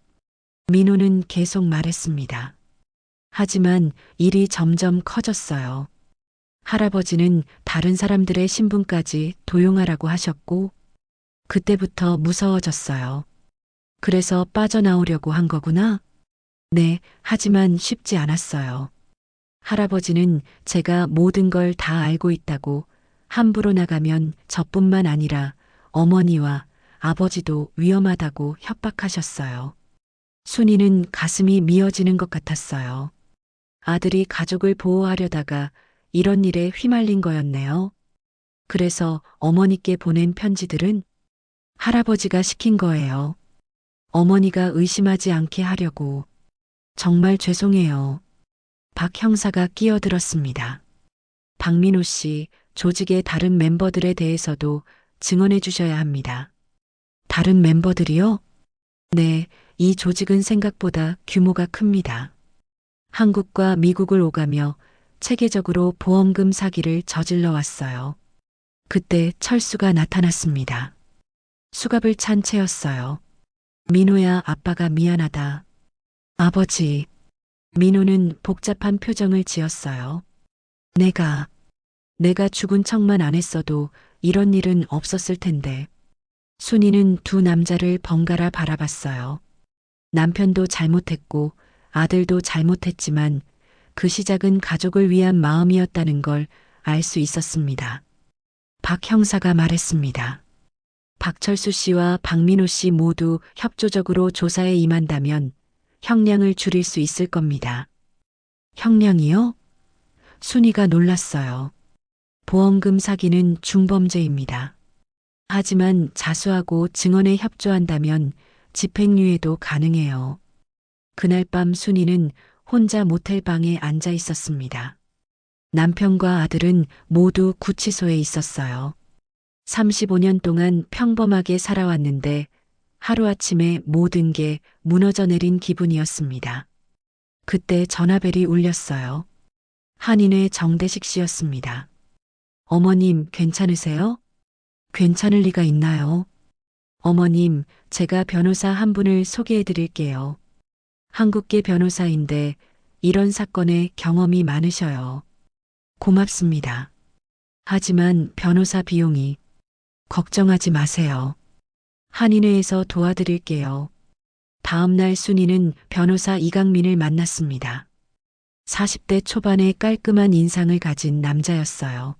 민호는 계속 말했습니다. 하지만 일이 점점 커졌어요. 할아버지는 다른 사람들의 신분까지 도용하라고 하셨고, 그때부터 무서워졌어요. 그래서 빠져나오려고 한 거구나? 네, 하지만 쉽지 않았어요. 할아버지는 제가 모든 걸 다 알고 있다고 함부로 나가면 저뿐만 아니라 어머니와 아버지도 위험하다고 협박하셨어요. 순이는 가슴이 미어지는 것 같았어요. 아들이 가족을 보호하려다가 이런 일에 휘말린 거였네요. 그래서 어머니께 보낸 편지들은 할아버지가 시킨 거예요. 어머니가 의심하지 않게 하려고. 정말 죄송해요. 박 형사가 끼어들었습니다. 박민호 씨, 조직의 다른 멤버들에 대해서도 증언해 주셔야 합니다. 다른 멤버들이요? 네, 이 조직은 생각보다 규모가 큽니다. 한국과 미국을 오가며 체계적으로 보험금 사기를 저질러 왔어요. 그때 철수가 나타났습니다. 수갑을 찬 채였어요. 민호야, 아빠가 미안하다. 아버지. 민호는 복잡한 표정을 지었어요. 내가 죽은 척만 안 했어도 이런 일은 없었을 텐데. 순이는 두 남자를 번갈아 바라봤어요. 남편도 잘못했고 아들도 잘못했지만 그 시작은 가족을 위한 마음이었다는 걸 알 수 있었습니다. 박 형사가 말했습니다. 박철수 씨와 박민호 씨 모두 협조적으로 조사에 임한다면 형량을 줄일 수 있을 겁니다. 형량이요? 순이가 놀랐어요. 보험금 사기는 중범죄입니다. 하지만 자수하고 증언에 협조한다면 집행유예도 가능해요. 그날 밤 순이는 혼자 모텔 방에 앉아 있었습니다. 남편과 아들은 모두 구치소에 있었어요. 35년 동안 평범하게 살아왔는데 하루아침에 모든 게 무너져 내린 기분이었습니다. 그때 전화벨이 울렸어요. 한인의 정대식 씨였습니다. 어머님, 괜찮으세요? 괜찮을 리가 있나요? 어머님, 제가 변호사 한 분을 소개해 드릴게요. 한국계 변호사인데 이런 사건에 경험이 많으셔요. 고맙습니다. 하지만 변호사 비용이 걱정하지 마세요. 한인회에서 도와드릴게요. 다음 날 순이는 변호사 이강민을 만났습니다. 40대 초반의 깔끔한 인상을 가진 남자였어요.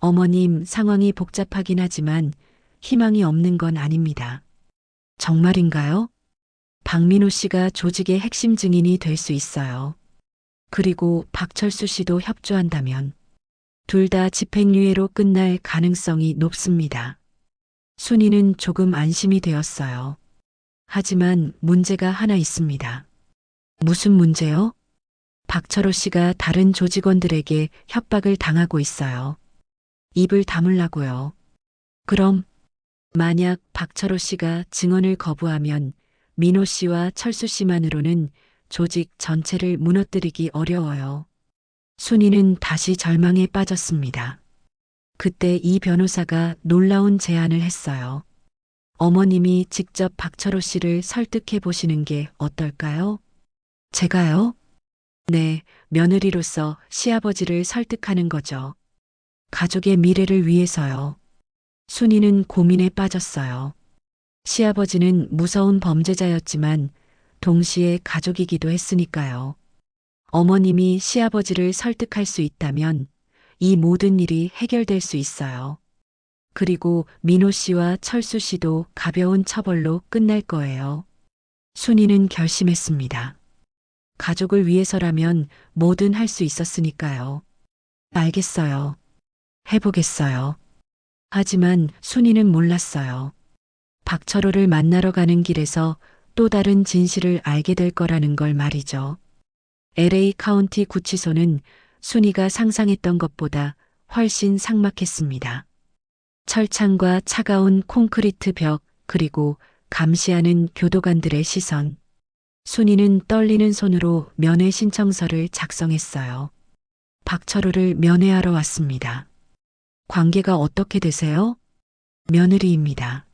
어머님, 상황이 복잡하긴 하지만 희망이 없는 건 아닙니다. 정말인가요? 박민호 씨가 조직의 핵심 증인이 될 수 있어요. 그리고 박철수 씨도 협조한다면 둘 다 집행유예로 끝날 가능성이 높습니다. 순이는 조금 안심이 되었어요. 하지만 문제가 하나 있습니다. 무슨 문제요? 박철호 씨가 다른 조직원들에게 협박을 당하고 있어요. 입을 다물라고요. 그럼 만약 박철호 씨가 증언을 거부하면 민호 씨와 철수 씨만으로는 조직 전체를 무너뜨리기 어려워요. 순이는 다시 절망에 빠졌습니다. 그때 이 변호사가 놀라운 제안을 했어요. 어머님이 직접 박철호 씨를 설득해 보시는 게 어떨까요? 제가요? 네, 며느리로서 시아버지를 설득하는 거죠. 가족의 미래를 위해서요. 순이는 고민에 빠졌어요. 시아버지는 무서운 범죄자였지만 동시에 가족이기도 했으니까요. 어머님이 시아버지를 설득할 수 있다면 이 모든 일이 해결될 수 있어요. 그리고 민호 씨와 철수 씨도 가벼운 처벌로 끝날 거예요. 순이는 결심했습니다. 가족을 위해서라면 뭐든 할 수 있었으니까요. 알겠어요. 해보겠어요. 하지만 순이는 몰랐어요. 박철호를 만나러 가는 길에서 또 다른 진실을 알게 될 거라는 걸 말이죠. LA 카운티 구치소는 순이가 상상했던 것보다 훨씬 삭막했습니다. 철창과 차가운 콘크리트 벽, 그리고 감시하는 교도관들의 시선. 순이는 떨리는 손으로 면회 신청서를 작성했어요. 박철호를 면회하러 왔습니다. 관계가 어떻게 되세요? 며느리입니다.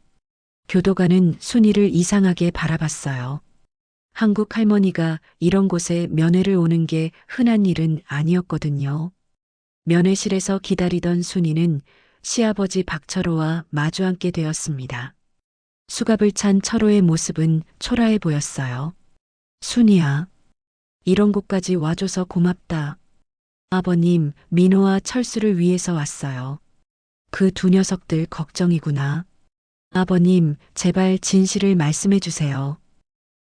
교도관은 순이를 이상하게 바라봤어요. 한국 할머니가 이런 곳에 면회를 오는 게 흔한 일은 아니었거든요. 면회실에서 기다리던 순이는 시아버지 박철호와 마주 앉게 되었습니다. 수갑을 찬 철호의 모습은 초라해 보였어요. 순이야, 이런 곳까지 와줘서 고맙다. 아버님, 민호와 철수를 위해서 왔어요. 그 두 녀석들 걱정이구나. 아버님, 제발 진실을 말씀해 주세요.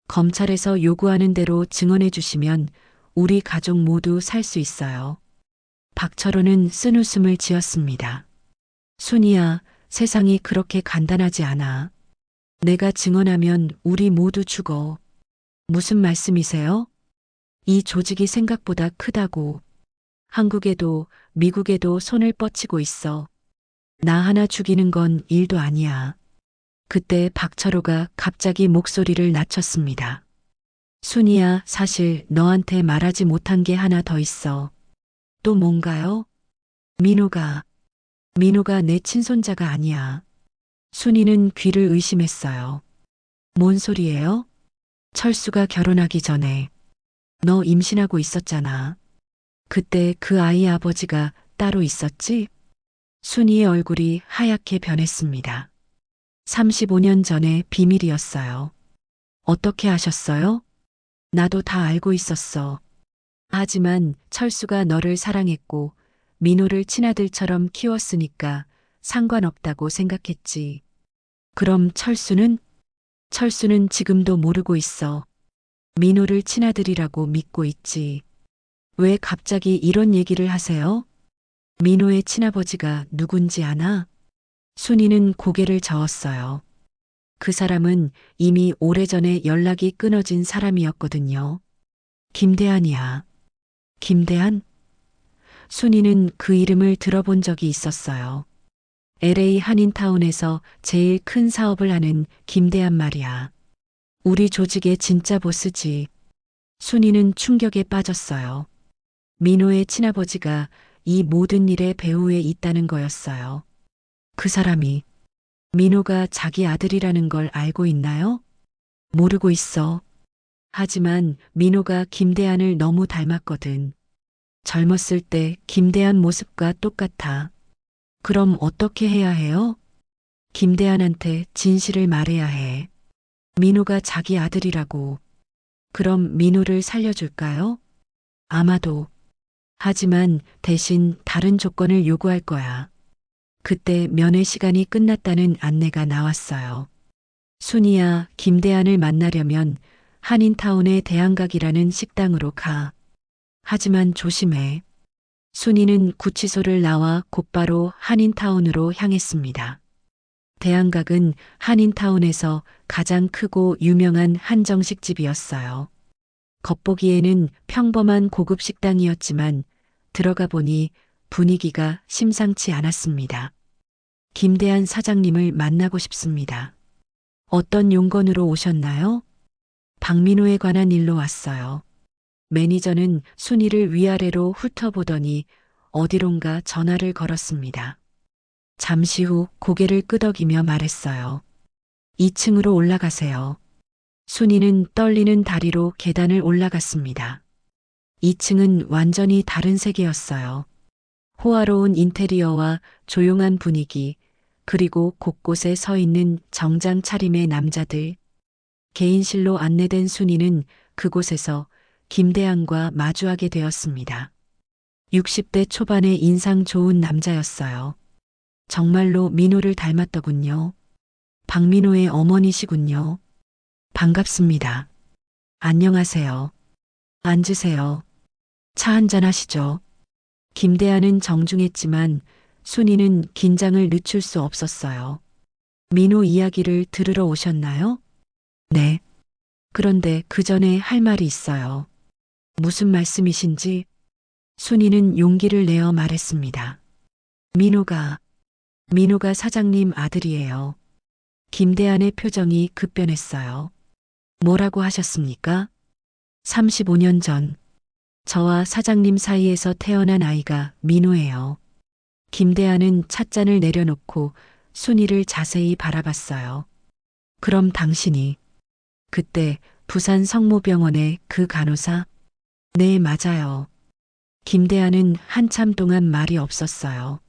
검찰에서 요구하는 대로 증언해 주시면 우리 가족 모두 살 수 있어요. 박철호는 쓴웃음을 지었습니다. 순이야, 세상이 그렇게 간단하지 않아. 내가 증언하면 우리 모두 죽어. 무슨 말씀이세요? 이 조직이 생각보다 크다고. 한국에도 미국에도 손을 뻗치고 있어. 나 하나 죽이는 건 일도 아니야. 그때 박철호가 갑자기 목소리를 낮췄습니다. 순이야, 사실 너한테 말하지 못한 게 하나 더 있어. 또 뭔가요? 민호가 내 친손자가 아니야. 순이는 귀를 의심했어요. 뭔 소리예요? 철수가 결혼하기 전에 너 임신하고 있었잖아. 그때 그 아이 아버지가 따로 있었지? 순이의 얼굴이 하얗게 변했습니다. 35년 전에 비밀이었어요. 어떻게 아셨어요? 나도 다 알고 있었어. 하지만 철수가 너를 사랑했고 민호를 친아들처럼 키웠으니까 상관없다고 생각했지. 그럼 철수는? 철수는 지금도 모르고 있어. 민호를 친아들이라고 믿고 있지. 왜 갑자기 이런 얘기를 하세요? 민호의 친아버지가 누군지 아나? 순이는 고개를 저었어요. 그 사람은 이미 오래전에 연락이 끊어진 사람이었거든요. 김대한이야. 김대한? 순이는 그 이름을 들어본 적이 있었어요. LA 한인타운에서 제일 큰 사업을 하는 김대한 말이야. 우리 조직의 진짜 보스지. 순이는 충격에 빠졌어요. 민호의 친아버지가 이 모든 일의 배후에 있다는 거였어요. 그 사람이 민호가 자기 아들이라는 걸 알고 있나요? 모르고 있어. 하지만 민호가 김대한을 너무 닮았거든. 젊었을 때 김대한 모습과 똑같아. 그럼 어떻게 해야 해요? 김대한한테 진실을 말해야 해. 민호가 자기 아들이라고. 그럼 민호를 살려줄까요? 아마도. 하지만 대신 다른 조건을 요구할 거야. 그때 면회 시간이 끝났다는 안내가 나왔어요. 순이야, 김대한을 만나려면 한인타운의 대한각이라는 식당으로 가. 하지만 조심해. 순이는 구치소를 나와 곧바로 한인타운으로 향했습니다. 대한각은 한인타운에서 가장 크고 유명한 한정식 집이었어요. 겉보기에는 평범한 고급 식당이었지만 들어가 보니 분위기가 심상치 않았습니다. 김대한 사장님을 만나고 싶습니다. 어떤 용건으로 오셨나요? 박민호에 관한 일로 왔어요. 매니저는 순이를 위아래로 훑어보더니 어디론가 전화를 걸었습니다. 잠시 후 고개를 끄덕이며 말했어요. 2층으로 올라가세요. 순이는 떨리는 다리로 계단을 올라갔습니다. 2층은 완전히 다른 세계였어요. 호화로운 인테리어와 조용한 분위기, 그리고 곳곳에 서 있는 정장 차림의 남자들. 개인실로 안내된 순이는 그곳에서 김대한과 마주하게 되었습니다. 60대 초반의 인상 좋은 남자였어요. 정말로 민호를 닮았더군요. 박민호의 어머니시군요. 반갑습니다. 안녕하세요. 앉으세요. 차 한잔 하시죠. 김대한은 정중했지만 순이는 긴장을 늦출 수 없었어요. 민호 이야기를 들으러 오셨나요? 네. 그런데 그 전에 할 말이 있어요. 무슨 말씀이신지 순이는 용기를 내어 말했습니다. 민호가 사장님 아들이에요. 김대한의 표정이 급변했어요. 뭐라고 하셨습니까? 35년 전 저와 사장님 사이에서 태어난 아이가 민호예요. 김대한은 찻잔을 내려놓고 순이를 자세히 바라봤어요. 그럼 당신이 그때 부산 성모병원의 그 간호사? 네, 맞아요. 김대한은 한참 동안 말이 없었어요.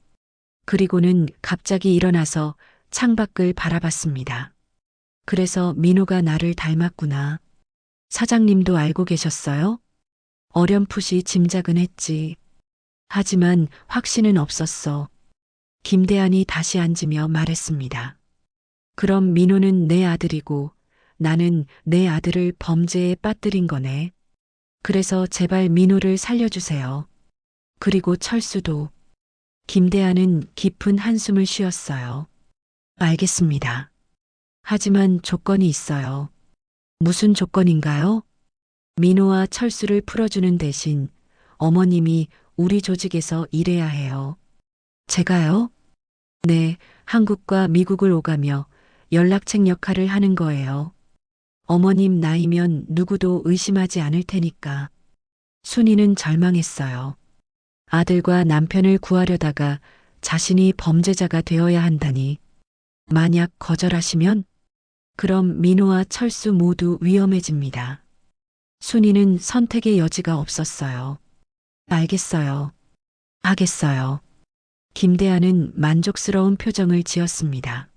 그리고는 갑자기 일어나서 창밖을 바라봤습니다. 그래서 민호가 나를 닮았구나. 사장님도 알고 계셨어요? 어렴풋이 짐작은 했지. 하지만 확신은 없었어. 김대한이 다시 앉으며 말했습니다. 그럼 민호는 내 아들이고 나는 내 아들을 범죄에 빠뜨린 거네. 그래서 제발 민호를 살려주세요. 그리고 철수도. 김대한은 깊은 한숨을 쉬었어요. 알겠습니다. 하지만 조건이 있어요. 무슨 조건인가요? 민호와 철수를 풀어주는 대신 어머님이 우리 조직에서 일해야 해요. 제가요? 네, 한국과 미국을 오가며 연락책 역할을 하는 거예요. 어머님 나이면 누구도 의심하지 않을 테니까. 순이는 절망했어요. 아들과 남편을 구하려다가 자신이 범죄자가 되어야 한다니. 만약 거절하시면? 그럼 민호와 철수 모두 위험해집니다. 순이는 선택의 여지가 없었어요. 알겠어요. 하겠어요. 김대한은 만족스러운 표정을 지었습니다.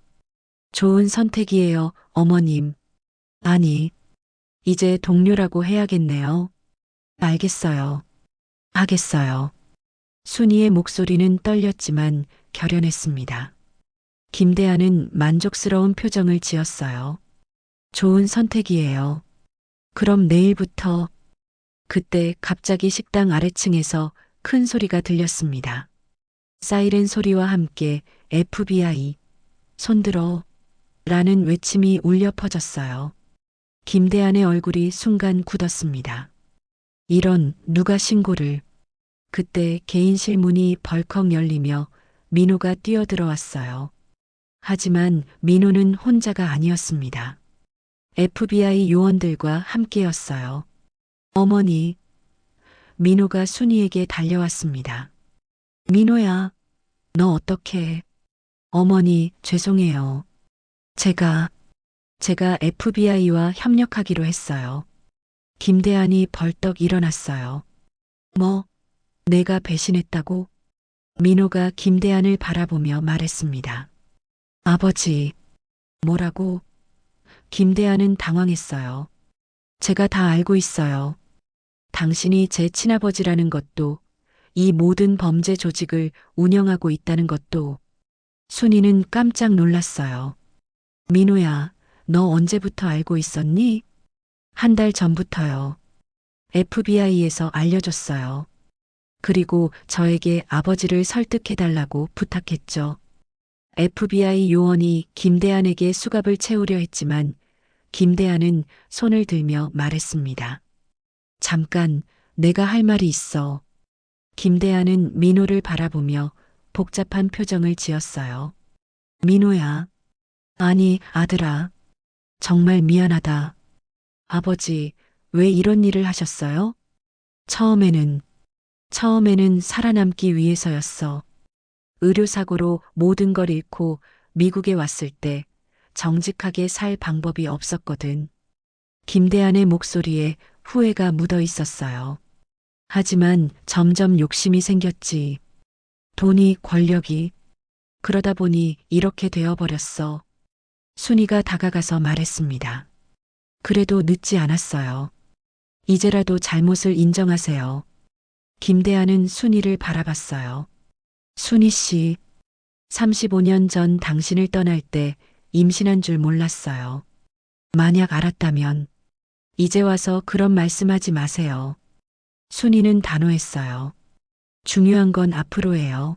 좋은 선택이에요, 어머님. 아니, 이제 동료라고 해야겠네요. 알겠어요. 하겠어요. 순이의 목소리는 떨렸지만 결연했습니다. 김대하는 만족스러운 표정을 지었어요. 좋은 선택이에요. 그럼 내일부터. 그때 갑자기 식당 아래층에서 큰 소리가 들렸습니다. 사이렌 소리와 함께 FBI, 손들어 라는 외침이 울려 퍼졌어요. 김대한의 얼굴이 순간 굳었습니다. 이런, 누가 신고를. 그때 개인실 문이 벌컥 열리며 민호가 뛰어들어왔어요. 하지만 민호는 혼자가 아니었습니다. FBI 요원들과 함께였어요. 어머니. 민호가 순이에게 달려왔습니다. 민호야, 너 어떡해. 어머니, 죄송해요. 제가 FBI와 협력하기로 했어요. 김대한이 벌떡 일어났어요. 뭐, 내가 배신했다고? 민호가 김대한을 바라보며 말했습니다. 아버지, 뭐라고? 김대한은 당황했어요. 제가 다 알고 있어요. 당신이 제 친아버지라는 것도, 이 모든 범죄 조직을 운영하고 있다는 것도. 순이는 깜짝 놀랐어요. 민호야, 너 언제부터 알고 있었니? 한 달 전부터요. FBI에서 알려줬어요. 그리고 저에게 아버지를 설득해달라고 부탁했죠. FBI 요원이 김대한에게 수갑을 채우려 했지만 김대한은 손을 들며 말했습니다. 잠깐, 내가 할 말이 있어. 김대한은 민호를 바라보며 복잡한 표정을 지었어요. 민호야. 아니, 아들아. 정말 미안하다. 아버지, 왜 이런 일을 하셨어요? 처음에는 살아남기 위해서였어. 의료사고로 모든 걸 잃고 미국에 왔을 때 정직하게 살 방법이 없었거든. 김대한의 목소리에 후회가 묻어 있었어요. 하지만 점점 욕심이 생겼지. 돈이, 권력이. 그러다 보니 이렇게 되어버렸어. 순이가 다가가서 말했습니다. 그래도 늦지 않았어요. 이제라도 잘못을 인정하세요. 김대한은 순이를 바라봤어요. 순이 씨, 35년 전 당신을 떠날 때 임신한 줄 몰랐어요. 만약 알았다면 이제 와서 그런 말씀하지 마세요. 순이는 단호했어요. 중요한 건 앞으로예요.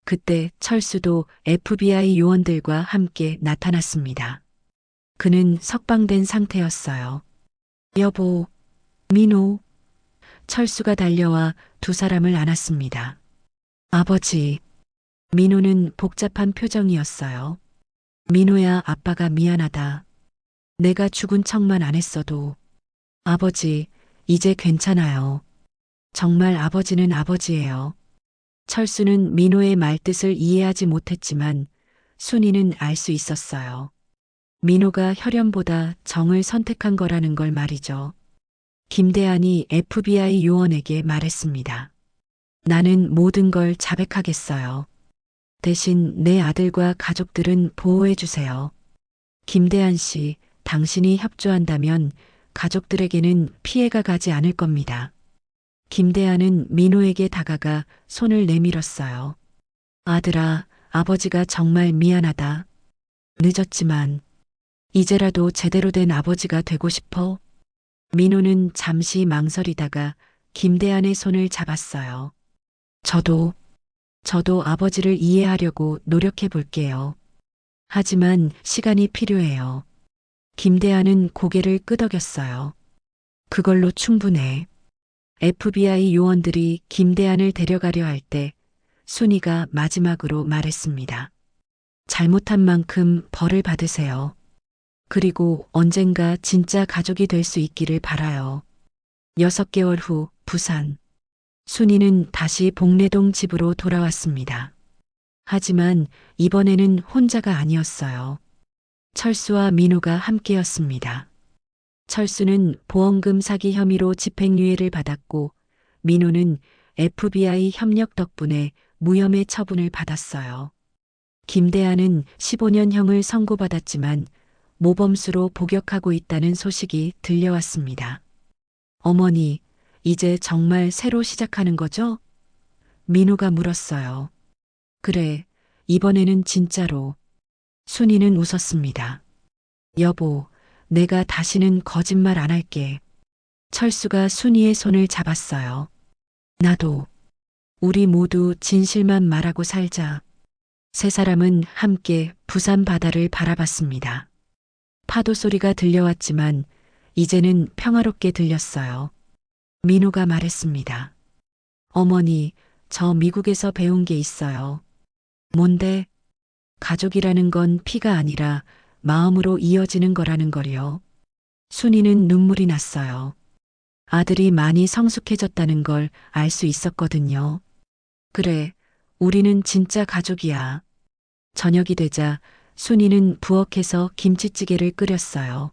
그때 철수도 FBI 요원들과 함께 나타났습니다. 그는 석방된 상태였어요. 여보, 민호. 철수가 달려와 두 사람을 안았습니다. 아버지. 민호는 복잡한 표정이었어요. 민호야, 아빠가 미안하다. 내가 죽은 척만 안 했어도. 아버지, 이제 괜찮아요. 정말 아버지는 아버지예요. 철수는 민호의 말뜻을 이해하지 못했지만 순이는 알 수 있었어요. 민호가 혈연보다 정을 선택한 거라는 걸 말이죠. 김대한이 FBI 요원에게 말했습니다. 나는 모든 걸 자백하겠어요. 대신 내 아들과 가족들은 보호해 주세요. 김대한 씨, 당신이 협조한다면 가족들에게는 피해가 가지 않을 겁니다. 김대한은 민호에게 다가가 손을 내밀었어요. 아들아, 아버지가 정말 미안하다. 늦었지만 이제라도 제대로 된 아버지가 되고 싶어. 민호는 잠시 망설이다가 김대한의 손을 잡았어요. 저도 아버지를 이해하려고 노력해 볼게요. 하지만 시간이 필요해요. 김대한은 고개를 끄덕였어요. 그걸로 충분해. FBI 요원들이 김대한을 데려가려 할 때 순이가 마지막으로 말했습니다. 잘못한 만큼 벌을 받으세요. 그리고 언젠가 진짜 가족이 될 수 있기를 바라요. 6개월 후 부산. 순이는 다시 복례동 집으로 돌아왔습니다. 하지만 이번에는 혼자가 아니었어요. 철수와 민호가 함께였습니다. 철수는 보험금 사기 혐의로 집행유예를 받았고 민호는 FBI 협력 덕분에 무혐의 처분을 받았어요. 김대한은 15년형을 선고받았지만 모범수로 복역하고 있다는 소식이 들려왔습니다. 어머니, 이제 정말 새로 시작하는 거죠? 민호가 물었어요. 그래, 이번에는 진짜로. 순이는 웃었습니다. 여보, 내가 다시는 거짓말 안 할게. 철수가 순이의 손을 잡았어요. 나도. 우리 모두 진실만 말하고 살자. 세 사람은 함께 부산 바다를 바라봤습니다. 파도 소리가 들려왔지만 이제는 평화롭게 들렸어요. 민호가 말했습니다. 어머니, 저 미국에서 배운 게 있어요. 뭔데? 가족이라는 건 피가 아니라 마음으로 이어지는 거라는 거요. 순이는 눈물이 났어요. 아들이 많이 성숙해졌다는 걸 알 수 있었거든요. 그래, 우리는 진짜 가족이야. 저녁이 되자 순이는 부엌에서 김치찌개를 끓였어요.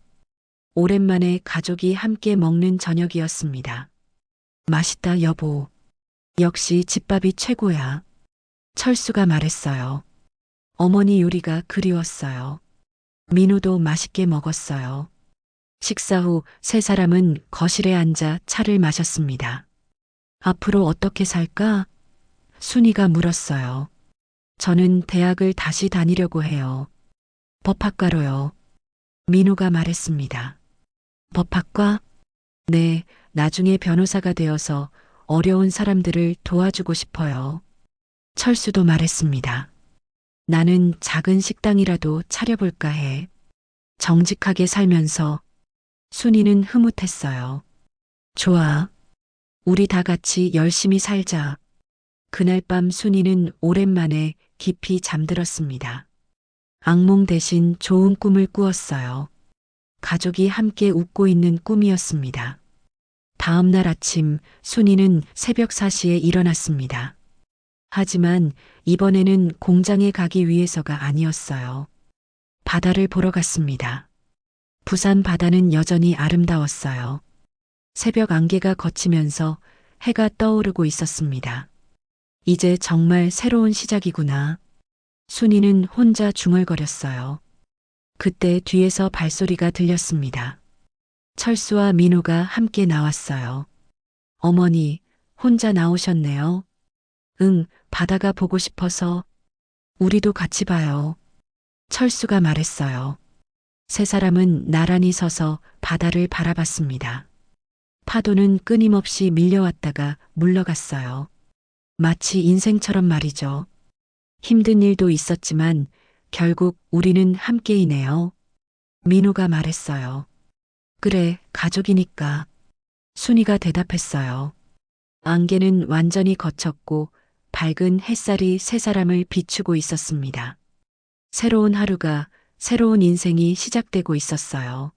오랜만에 가족이 함께 먹는 저녁이었습니다. 맛있다, 여보. 역시 집밥이 최고야. 철수가 말했어요. 어머니 요리가 그리웠어요. 민호도 맛있게 먹었어요. 식사 후 세 사람은 거실에 앉아 차를 마셨습니다. 앞으로 어떻게 살까? 순이가 물었어요. 저는 대학을 다시 다니려고 해요. 법학과로요. 민호가 말했습니다. 법학과? 네, 나중에 변호사가 되어서 어려운 사람들을 도와주고 싶어요. 철수도 말했습니다. 나는 작은 식당이라도 차려볼까 해. 정직하게 살면서. 순이는 흐뭇했어요. 좋아. 우리 다 같이 열심히 살자. 그날 밤 순이는 오랜만에 깊이 잠들었습니다. 악몽 대신 좋은 꿈을 꾸었어요. 가족이 함께 웃고 있는 꿈이었습니다. 다음 날 아침 순이는 새벽 4시에 일어났습니다. 하지만 이번에는 공장에 가기 위해서가 아니었어요. 바다를 보러 갔습니다. 부산 바다는 여전히 아름다웠어요. 새벽 안개가 걷히면서 해가 떠오르고 있었습니다. 이제 정말 새로운 시작이구나. 순이는 혼자 중얼거렸어요. 그때 뒤에서 발소리가 들렸습니다. 철수와 민호가 함께 나왔어요. 어머니, 혼자 나오셨네요. 응, 바다가 보고 싶어서. 우리도 같이 봐요. 철수가 말했어요. 세 사람은 나란히 서서 바다를 바라봤습니다. 파도는 끊임없이 밀려왔다가 물러갔어요. 마치 인생처럼 말이죠. 힘든 일도 있었지만 결국 우리는 함께이네요. 민호가 말했어요. 그래, 가족이니까. 순이가 대답했어요. 안개는 완전히 걷혔고 밝은 햇살이 세 사람을 비추고 있었습니다. 새로운 하루가, 새로운 인생이 시작되고 있었어요.